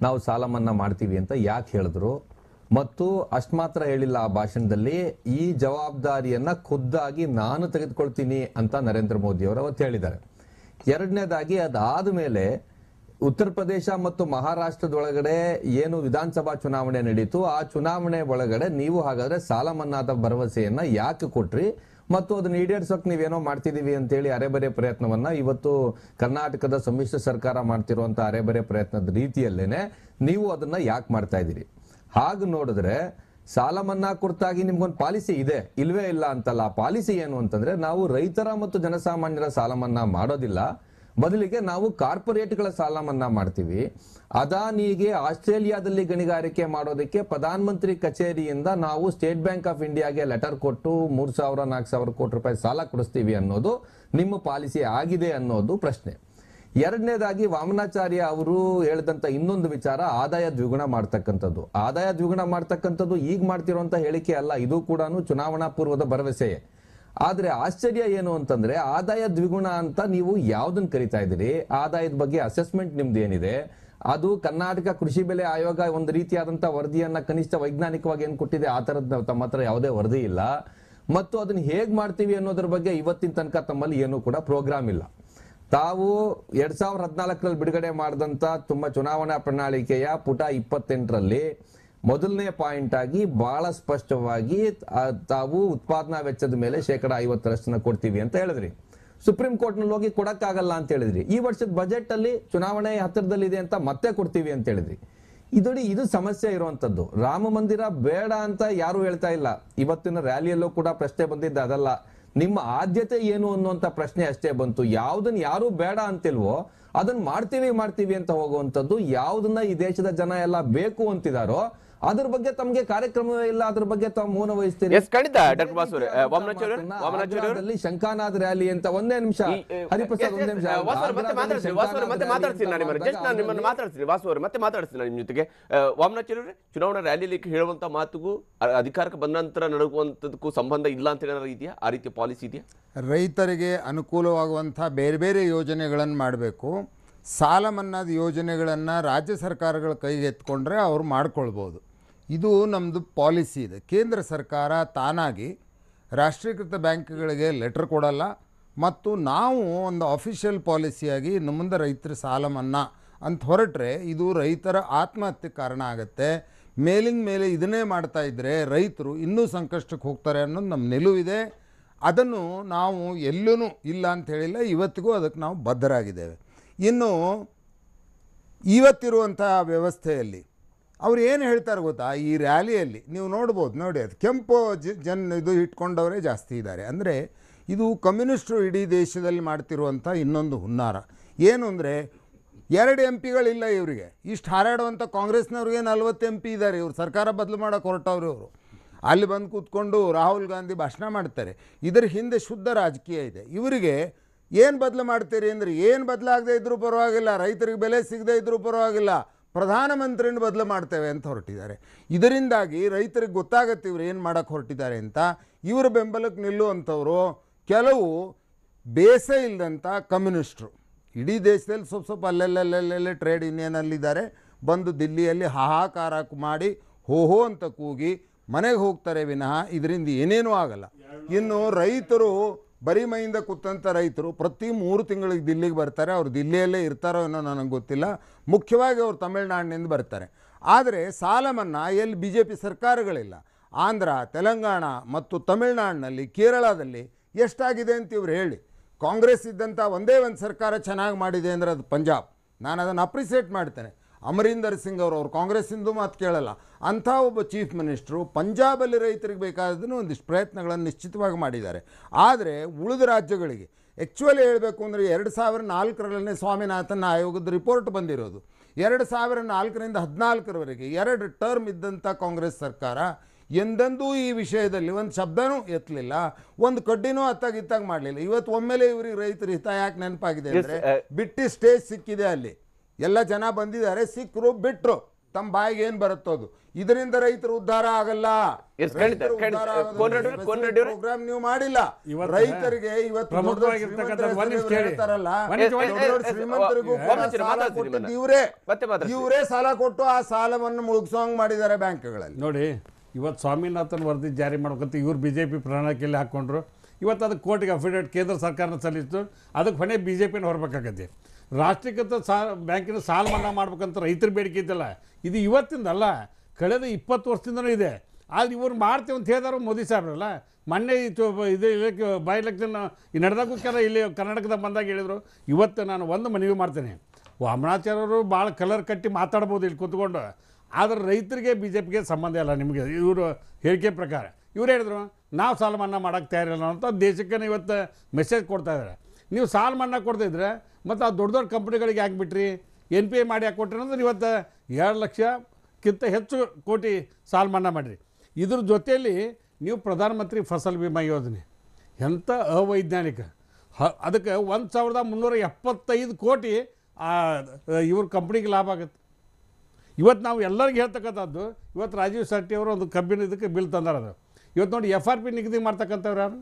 ನಾವು ಸಾಲ ಮನ್ನಾ ಮಾಡ್ತೀವಿ ಅಂತ ಯಾಕೆ ಹೇಳಿದ್ರು? ಮತ್ತು ಅಷ್ಟು ಮಾತ್ರ ಹೇಳಿಲ್ಲ, ಆ ಭಾಷಣದಲ್ಲಿ ಈ ಜವಾಬ್ದಾರಿಯನ್ನ ಖುದ್ದಾಗಿ ನಾನು ತೆಗೆದುಕೊಳ್ತೀನಿ ಅಂತ ನರೇಂದ್ರ ಮೋದಿ ಅವರು ಅವತ್ತು ಹೇಳಿದ್ದಾರೆ. ಎರಡನೇದಾಗಿ ಅದಾದ ಮೇಲೆ ಉತ್ತರ ಪ್ರದೇಶ ಮತ್ತು ಮಹಾರಾಷ್ಟ್ರದೊಳಗಡೆ ಏನು ವಿಧಾನಸಭಾ ಚುನಾವಣೆ ನಡೀತು, ಆ ಚುನಾವಣೆ ಒಳಗಡೆ ನೀವು ಹಾಗಾದ್ರೆ ಸಾಲ ಮನ್ನಾದ ಭರವಸೆಯನ್ನ ಯಾಕೆ ಕೊಟ್ರಿ ಮತ್ತು ಅದನ್ನ ಈಡೇರಿಸೋಕೆ ನೀವೇನೋ ಮಾಡ್ತಿದೀವಿ ಅಂತೇಳಿ ಅರೆಬರೆ ಪ್ರಯತ್ನವನ್ನ ಇವತ್ತು ಕರ್ನಾಟಕದ ಸಮ್ಮಿಶ್ರ ಸರ್ಕಾರ ಮಾಡ್ತಿರುವಂತ ಅರೆಬರೆ ಪ್ರಯತ್ನದ ರೀತಿಯಲ್ಲೇನೆ ನೀವು ಅದನ್ನ ಯಾಕೆ ಮಾಡ್ತಾ ಇದ್ದೀರಿ? ಹಾಗೆ ನೋಡಿದ್ರೆ ಸಾಲ ಮನ್ನಾ ಕುರಿತಾಗಿ ನಿಮ್ಗೊಂದು ಪಾಲಿಸಿ ಇದೆ, ಇಲ್ವೇ ಇಲ್ಲ ಅಂತಲ್ಲ. ಆ ಪಾಲಿಸಿ ಏನು ಅಂತಂದ್ರೆ, ನಾವು ರೈತರ ಮತ್ತು ಜನಸಾಮಾನ್ಯರ ಸಾಲ ಮನ್ನಾ ಮಾಡೋದಿಲ್ಲ, ಬದಲಿಗೆ ನಾವು ಕಾರ್ಪೊರೇಟ್ಗಳ ಸಾಲ ಮನ್ನಾ ಮಾಡ್ತೀವಿ. ಅದಾನಿಗೆ ಆಸ್ಟ್ರೇಲಿಯಾದಲ್ಲಿ ಗಣಿಗಾರಿಕೆ ಮಾಡೋದಕ್ಕೆ ಪ್ರಧಾನಮಂತ್ರಿ ಕಚೇರಿಯಿಂದ ನಾವು ಸ್ಟೇಟ್ ಬ್ಯಾಂಕ್ ಆಫ್ ಇಂಡಿಯಾಗೆ ಲೆಟರ್ ಕೊಟ್ಟು 3,000-4,000 ಕೋಟಿ ರೂಪಾಯಿ ಸಾಲ ಕೊಡಿಸ್ತೀವಿ ಅನ್ನೋದು ನಿಮ್ಮ ಪಾಲಿಸಿ ಆಗಿದೆ ಅನ್ನೋದು ಪ್ರಶ್ನೆ. ಎರಡನೇದಾಗಿ ವಾಮನಾಚಾರ್ಯ ಅವರು ಹೇಳಿದಂತ ಇನ್ನೊಂದು ವಿಚಾರ ಆದಾಯ ದ್ವಿಗುಣ ಮಾಡ್ತಕ್ಕಂಥದ್ದು. ಆದಾಯ ದ್ವಿಗುಣ ಮಾಡ್ತಕ್ಕಂಥದ್ದು ಈಗ ಮಾಡ್ತಿರುವಂತ ಹೇಳಿಕೆ ಅಲ್ಲ, ಇದು ಕೂಡ ಚುನಾವಣಾ ಪೂರ್ವದ ಭರವಸೆಯೇ. ಆದ್ರೆ ಆಶ್ಚರ್ಯ ಏನು ಅಂತಂದ್ರೆ, ಆದಾಯ ದ್ವಿಗುಣ ಅಂತ ನೀವು ಯಾವ್ದನ್ನ ಕರಿತಾ ಇದ್ದೀರಿ? ಆದಾಯದ ಬಗ್ಗೆ ಅಸೆಸ್ಮೆಂಟ್ ನಿಮ್ದು ಏನಿದೆ? ಅದು ಕರ್ನಾಟಕ ಕೃಷಿ ಬೆಲೆ ಆಯೋಗ ಒಂದು ರೀತಿಯಾದಂತಹ ವರದಿಯನ್ನ ಕನಿಷ್ಠ ವೈಜ್ಞಾನಿಕವಾಗಿ ಏನ್ ಕೊಟ್ಟಿದೆ, ಆ ತರದ್ ತಮ್ಮ ಹತ್ರ ಯಾವುದೇ ವರದಿ ಇಲ್ಲ. ಮತ್ತು ಅದನ್ನ ಹೇಗ್ ಮಾಡ್ತೀವಿ ಅನ್ನೋದ್ರ ಬಗ್ಗೆ ಇವತ್ತಿನ ತನಕ ತಮ್ಮಲ್ಲಿ ಏನೂ ಕೂಡ ಪ್ರೋಗ್ರಾಮ್ ಇಲ್ಲ. ತಾವು 2014ರಲ್ಲಿ ಬಿಡುಗಡೆ ಮಾಡಿದಂತ ತುಂಬಾ ಚುನಾವಣಾ ಪ್ರಣಾಳಿಕೆಯ ಪುಟ 28ರಲ್ಲಿ ಮೊದಲನೇ ಪಾಯಿಂಟ್ ಆಗಿ ಬಹಳ ಸ್ಪಷ್ಟವಾಗಿ ತಾವು ಉತ್ಪಾದನಾ ವೆಚ್ಚದ ಮೇಲೆ 50% ಕೊಡ್ತೀವಿ ಅಂತ ಹೇಳಿದ್ರಿ. ಸುಪ್ರೀಂ ಕೋರ್ಟ್ ನಲ್ಲಿ ಹೋಗಿ ಕೊಡಕ್ಕಾಗಲ್ಲ ಅಂತ ಹೇಳಿದ್ರಿ. ಈ ವರ್ಷದ ಬಜೆಟ್ ಅಲ್ಲಿ ಚುನಾವಣೆ ಹತ್ತಿರದಲ್ಲಿದೆ ಅಂತ ಮತ್ತೆ ಕೊಡ್ತೀವಿ ಅಂತ ಹೇಳಿದ್ರಿ. ಇದು ಸಮಸ್ಯೆ ಇರುವಂತದ್ದು. ರಾಮ ಮಂದಿರ ಬೇಡ ಅಂತ ಯಾರು ಹೇಳ್ತಾ ಇಲ್ಲ. ಇವತ್ತಿನ ರ್ಯಾಲಿಯಲ್ಲೂ ಕೂಡ ಪ್ರಶ್ನೆ ಬಂದಿದ್ದ ಅದಲ್ಲ, ನಿಮ್ಮ ಆದ್ಯತೆ ಏನು ಅನ್ನುವಂತ ಪ್ರಶ್ನೆ ಅಷ್ಟೇ ಬಂತು. ಯಾವ್ದನ್ನ ಯಾರು ಬೇಡ ಅಂತಿಲ್ವೋ ಅದನ್ನ ಮಾಡ್ತೀವಿ ಅಂತ ಹೋಗುವಂತದ್ದು, ಯಾವ್ದನ್ನ ಈ ದೇಶದ ಜನ ಎಲ್ಲ ಬೇಕು ಅಂತಿದಾರೋ ಅದ್ರ ಬಗ್ಗೆ ತಮಗೆ ಕಾರ್ಯಕ್ರಮವೇ ಇಲ್ಲ, ಅದ್ರ ಬಗ್ಗೆ ತಾವು ಮೌನ ವಹಿಸ್ತೀರಿ. ಎಸ್, ಖಂಡಿತ ಡಾಕ್ಟರ್ ವಾಸು ಅವರೇ. ಶಂಕಾನಾಥ್ ರ್ಯಾಲಿ ಅಂತ ಒಂದೇ ನಿಮಿಷ ಹರಿಪ್ರಸಾದ್, ಒಂದೇ ನಿಮಿಷ ಮತ್ತೆ ಮಾತಾಡ್ತೀನಿ ನಾನು ನಿಮ್ಮ ಜೊತೆಗೆ. ವಾಮನಾಚಾರ್ಯ, ಚುನಾವಣಾ ರ್ಯಾಲಿಯಲ್ಲಿ ಹೇಳುವಂತ ಮಾತುಗೂ ಅಧಿಕಾರಕ್ಕೆ ಬಂದ ನಂತರ ನಡುವಂತದಕ್ಕೂ ಸಂಬಂಧ ಇಲ್ಲ ಅಂತ ಏನಾದ್ರು ಇದೆಯಾ? ಆ ರೀತಿಯ ಪಾಲಿಸಿ ಇದೆಯಾ? ರೈತರಿಗೆ ಅನುಕೂಲವಾಗುವಂಥ ಬೇರೆ ಬೇರೆ ಯೋಜನೆಗಳನ್ನು ಮಾಡಬೇಕು. ಸಾಲ ಮನ್ನಾದ ಯೋಜನೆಗಳನ್ನು ರಾಜ್ಯ ಸರ್ಕಾರಗಳ ಕೈಗೆ ಎತ್ಕೊಂಡ್ರೆ ಅವ್ರು ಮಾಡ್ಕೊಳ್ಬೋದು. ಇದು ನಮ್ಮದು ಪಾಲಿಸಿ ಇದೆ. ಕೇಂದ್ರ ಸರ್ಕಾರ ತಾನಾಗಿ ರಾಷ್ಟ್ರೀಕೃತ ಬ್ಯಾಂಕ್ಗಳಿಗೆ ಲೆಟರ್ ಕೊಡಲ್ಲ, ಮತ್ತು ನಾವು ಒಂದು ಅಫಿಷಿಯಲ್ ಪಾಲಿಸಿಯಾಗಿ ಇನ್ನು ಮುಂದೆ ರೈತರ ಸಾಲ ಮನ್ನಾ ಅಂತ ಹೊರಟ್ರೆ ಇದು ರೈತರ ಆತ್ಮಹತ್ಯೆ ಕಾರಣ ಆಗುತ್ತೆ. ಮೇಲಿನ ಮೇಲೆ ಇದನ್ನೇ ಮಾಡ್ತಾ ಇದ್ದರೆ ರೈತರು ಇನ್ನೂ ಸಂಕಷ್ಟಕ್ಕೆ ಹೋಗ್ತಾರೆ ಅನ್ನೋದು ನಮ್ಮ ನಿಲುವಿದೆ. ಅದನ್ನು ನಾವು ಎಲ್ಲೂ ಇಲ್ಲ ಅಂತ ಹೇಳಿಲ್ಲ, ಇವತ್ತಿಗೂ ಅದಕ್ಕೆ ನಾವು ಬದ್ಧರಾಗಿದ್ದೇವೆ. ಇನ್ನು ಇವತ್ತಿರುವಂಥ ವ್ಯವಸ್ಥೆಯಲ್ಲಿ ಅವ್ರು ಏನು ಹೇಳ್ತಾರೆ ಗೊತ್ತಾ, ಈ ರ್ಯಾಲಿಯಲ್ಲಿ ನೀವು ನೋಡ್ಬೋದು, ನೋಡಿ ಅದು ಕೆಂಪು ಇದು ಇಟ್ಕೊಂಡವರೇ ಜಾಸ್ತಿ ಇದ್ದಾರೆ. ಅಂದರೆ ಇದು ಕಮ್ಯುನಿಸ್ಟರು ಇಡೀ ದೇಶದಲ್ಲಿ ಮಾಡ್ತಿರುವಂಥ ಇನ್ನೊಂದು ಹುನ್ನಾರ. ಏನು ಅಂದರೆ 2 MP ಗಳಿಲ್ಲ ಇವರಿಗೆ. ಇಷ್ಟು ಹಾರಾಡುವಂಥ ಕಾಂಗ್ರೆಸ್ನವ್ರಿಗೆ 40 MP ಇದ್ದಾರೆ. ಇವರು ಸರ್ಕಾರ ಬದಲು ಮಾಡೋಕೆ ಹೊರಟವ್ರು. ಇವರು ಅಲ್ಲಿ ಬಂದು ಕೂತ್ಕೊಂಡು ರಾಹುಲ್ ಗಾಂಧಿ ಭಾಷಣ ಮಾಡ್ತಾರೆ. ಇದರ ಹಿಂದೆ ಶುದ್ಧ ರಾಜಕೀಯ ಇದೆ. ಇವರಿಗೆ ಏನು ಬದಲು ಮಾಡ್ತೀರಿ ಅಂದರೆ, ಏನು ಬದಲಾಗದೇ ಇದ್ರೂ ಪರವಾಗಿಲ್ಲ, ರೈತರಿಗೆ ಬೆಲೆ ಸಿಗದೇ ಇದ್ರೂ ಪರವಾಗಿಲ್ಲ, ಪ್ರಧಾನಮಂತ್ರಿನ ಬದಲು ಮಾಡ್ತೇವೆ ಅಂತ ಹೊರಟಿದ್ದಾರೆ. ಇದರಿಂದಾಗಿ ರೈತರಿಗೆ ಗೊತ್ತಾಗತ್ತೆ ಇವ್ರು ಏನು ಮಾಡೋಕ್ಕೆ ಹೊರಟಿದ್ದಾರೆ ಅಂತ. ಇವರ ಬೆಂಬಲಕ್ಕೆ ನಿಲ್ಲುವಂಥವರು ಕೆಲವು ಬೇಸ ಇಲ್ಲದಂಥ ಕಮ್ಯುನಿಸ್ಟ್ರು ಇಡೀ ದೇಶದಲ್ಲಿ ಸ್ವಲ್ಪ ಅಲ್ಲೆಲ್ಲೆಲ್ಲೆಲ್ಲೆಲ್ಲೇ ಟ್ರೇಡ್ ಯೂನಿಯನಲ್ಲಿದ್ದಾರೆ. ಬಂದು ದಿಲ್ಲಿಯಲ್ಲಿ ಹಾಹಾಕಾರ ಮಾಡಿ ಹೋ ಅಂತ ಕೂಗಿ ಮನೆಗೆ ಹೋಗ್ತಾರೆ ವಿನಃ ಇದರಿಂದ ಏನೇನೂ ಆಗಲ್ಲ. ಇನ್ನು ರೈತರು ಬರೀ ಮೈಯಿಂದ ಕೂತಂಥ ರೈತರು ಪ್ರತಿ 3 ತಿಂಗಳಿಗೆ ದಿಲ್ಲಿಗೆ ಬರ್ತಾರೆ. ಅವ್ರು ದಿಲ್ಲಿಯಲ್ಲೇ ಇರ್ತಾರೋ ಏನೋ ನನಗೆ ಗೊತ್ತಿಲ್ಲ. ಮುಖ್ಯವಾಗಿ ಅವ್ರು ತಮಿಳುನಾಡಿನಿಂದ ಬರ್ತಾರೆ. ಆದರೆ ಸಾಲ ಮನ್ನಾ ಎಲ್ಲಿ BJP ಸರ್ಕಾರಗಳಿಲ್ಲ. ಆಂಧ್ರ, ತೆಲಂಗಾಣ ಮತ್ತು ತಮಿಳುನಾಡಿನಲ್ಲಿ, ಕೇರಳದಲ್ಲಿ ಎಷ್ಟಾಗಿದೆ ಅಂತ ಇವ್ರು ಹೇಳಿ. ಕಾಂಗ್ರೆಸ್ ಇದ್ದಂಥ ಒಂದೇ ಒಂದು ಸರ್ಕಾರ ಚೆನ್ನಾಗಿ ಮಾಡಿದೆ ಅಂದರೆ ಅದು ಪಂಜಾಬ್. ನಾನು ಅದನ್ನು ಅಪ್ರಿಸಿಯೇಟ್ ಮಾಡ್ತೇನೆ. ಅಮರೀಂದರ್ ಸಿಂಗ್ ಅವರು ಕಾಂಗ್ರೆಸ್ಸಿಂದು ಮಾತು ಕೇಳಲ್ಲ. ಅಂಥ ಒಬ್ಬ ಚೀಫ್ ಮಿನಿಸ್ಟ್ರು ಪಂಜಾಬಲ್ಲಿ ರೈತರಿಗೆ ಬೇಕಾದನ್ನು ಒಂದಿಷ್ಟು ಪ್ರಯತ್ನಗಳನ್ನು ನಿಶ್ಚಿತವಾಗಿ ಮಾಡಿದ್ದಾರೆ. ಆದರೆ ಉಳಿದ ರಾಜ್ಯಗಳಿಗೆ ಆ್ಯಕ್ಚುಲಿ ಹೇಳಬೇಕು ಅಂದರೆ 2004ರಲ್ಲೇ ಸ್ವಾಮಿನಾಥನ್ ಆಯೋಗದ ರಿಪೋರ್ಟ್ ಬಂದಿರೋದು. 2004ರಿಂದ 2014ರವರೆಗೆ 2 ಟರ್ಮ್ ಇದ್ದಂಥ ಕಾಂಗ್ರೆಸ್ ಸರ್ಕಾರ ಎಂದೆಂದೂ ಈ ವಿಷಯದಲ್ಲಿ ಒಂದು ಶಬ್ದನೂ ಎತ್ತಲಿಲ್ಲ, ಒಂದು ಕಡ್ಡಿನೂ ಅತ್ತಾಗಿತ್ತಾಗ ಮಾಡಲಿಲ್ಲ. ಇವತ್ತು ಒಮ್ಮೆಲೆ ಇವರಿಗೆ ರೈತರ ಹಿತ ಯಾಕೆ ನೆನಪಾಗಿದೆ ಅಂದರೆ, ಬಿಟ್ಟು ಸ್ಟೇಜ್ ಸಿಕ್ಕಿದೆ. ಅಲ್ಲಿ ಎಲ್ಲ ಜನ ಬಂದಿದ್ದಾರೆ, ಸಿಕ್ಕರು ಬಿಟ್ಟರು, ತಮ್ಮ ಬಾಯಿಗೆ ಏನು ಬರುತ್ತೋದು. ಇದರಿಂದ ರೈತರು ಉದ್ಧಾರ ಆಗಲ್ಲ. ಪ್ರೋಗ್ರಾಮ್ ನೀವು ಮಾಡಿಲ್ಲ. ರೈತರಿಗೆ ಇವತ್ತು ಇವರೇ ಸಾಲ ಕೊಟ್ಟು ಆ ಸಾಲವನ್ನು ಮುಳುಗಿಸೋಂಗ್ ಮಾಡಿದ್ದಾರೆ ಬ್ಯಾಂಕ್ಗಳಲ್ಲಿ. ನೋಡಿ, ಇವತ್ತು ಸ್ವಾಮಿನಾಥನ್ ವರದಿ ಜಾರಿ ಮಾಡ್ಬೇಕಂತ ಇವ್ರು BJP ಪ್ರಣಾಳಿಕೆಯಲ್ಲಿ ಹಾಕ್ಕೊಂಡ್ರು. ಇವತ್ತು ಅದಕ್ಕೆ ಕೋರ್ಟಿಗೆ ಅಫಿಡೇವಿಟ್ ಕೇಂದ್ರ ಸರ್ಕಾರನ ಸಲ್ಲಿಸಿತು. ಅದಕ್ಕೆ ಹೊಣೆ BJPನ ಹೊರಬೇಕಾಗತ್ತೆ. ರಾಷ್ಟ್ರೀಕೃತ ಬ್ಯಾಂಕಿನ ಸಾಲ ಮನ್ನಾ ಮಾಡ್ಬೇಕಂತ ರೈತರ ಬೇಡಿಕೆ ಇದ್ದಲ್ಲ, ಇದು ಇವತ್ತಿಂದಲ್ಲ, ಕಳೆದ 20 ವರ್ಷದಿಂದನೂ ಇದೆ. ಆದರೆ ಇವ್ರು ಮಾಡ್ತೀವಿ ಅಂತ ಹೇಳಿದಾರು ಮೋದಿ ಸಾಹೇಬ್ರಲ್ಲ. ಮೊನ್ನೆ ಇದು ಬೈ ಎಲೆಕ್ಷನ್ ನಡೆದಾಗೂ ಇಲ್ಲಿ ಕರ್ನಾಟಕದಾಗ ಬಂದಾಗ ಹೇಳಿದರು. ಇವತ್ತು ನಾನು ಒಂದು ಮನವಿ ಮಾಡ್ತೇನೆ, ವಾಮನಾಚಾರ್ಯರು ಭಾಳ ಕಲರ್ ಕಟ್ಟಿ ಮಾತಾಡ್ಬೋದು ಇಲ್ಲಿ ಕೂತ್ಕೊಂಡು, ಆದರೆ ರೈತರಿಗೆ BJPಗೆ ಸಂಬಂಧ ಇಲ್ಲ. ನಿಮಗೆ ಇವರು ಹೇಳಿಕೆ ಪ್ರಕಾರ ಇವ್ರು ಹೇಳಿದ್ರು ನಾವು ಸಾಲ ಮನ್ನಾ ಮಾಡೋಕ್ಕೆ ತಯಾರಿಲ್ಲ ಅಂತ ದೇಶಕ್ಕೆ ಇವತ್ತು ಮೆಸೇಜ್ ಕೊಡ್ತಾ ಇದ್ದಾರೆ. ನೀವು ಸಾಲ ಮನ್ನಾ ಕೊಡ್ತಾಯಿದ್ರೆ ಮತ್ತು ಆ ದೊಡ್ಡ ಕಂಪ್ನಿಗಳಿಗೆ ಹಾಕ್ಬಿಟ್ರಿ, NPA ಮಾಡಿ ಹಾಕಿ ಕೊಟ್ರಿ ಅಂದ್ರೆ ಇವತ್ತು 2 ಲಕ್ಷಕ್ಕಿಂತ ಹೆಚ್ಚು ಕೋಟಿ ಸಾಲ ಮನ್ನಾ ಮಾಡಿರಿ. ಇದ್ರ ಜೊತೆಯಲ್ಲಿ ನೀವು ಪ್ರಧಾನಮಂತ್ರಿ ಫಸಲ್ ಬಿಮಾ ಯೋಜನೆ ಎಂಥ ಅವೈಜ್ಞಾನಿಕ, ಅದಕ್ಕೆ 1375 ಕೋಟಿ ಇವ್ರ ಕಂಪ್ನಿಗೆ ಲಾಭ ಆಗುತ್ತೆ. ಇವತ್ತು ನಾವು ಎಲ್ಲರಿಗೂ ಹೇಳ್ತಕ್ಕಂಥದ್ದು, ಇವತ್ತು ರಾಜೀವ್ ಶೆಟ್ಟಿ ಅವರು ಒಂದು ಕಬ್ಬಿನ ಇದಕ್ಕೆ ಬಿಲ್ ತಂದಾರ. ಅದು ಇವತ್ತು ನೋಡಿ FRP ನಿಗದಿ ಮಾಡ್ತಕ್ಕಂಥವ್ರು ಯಾರು?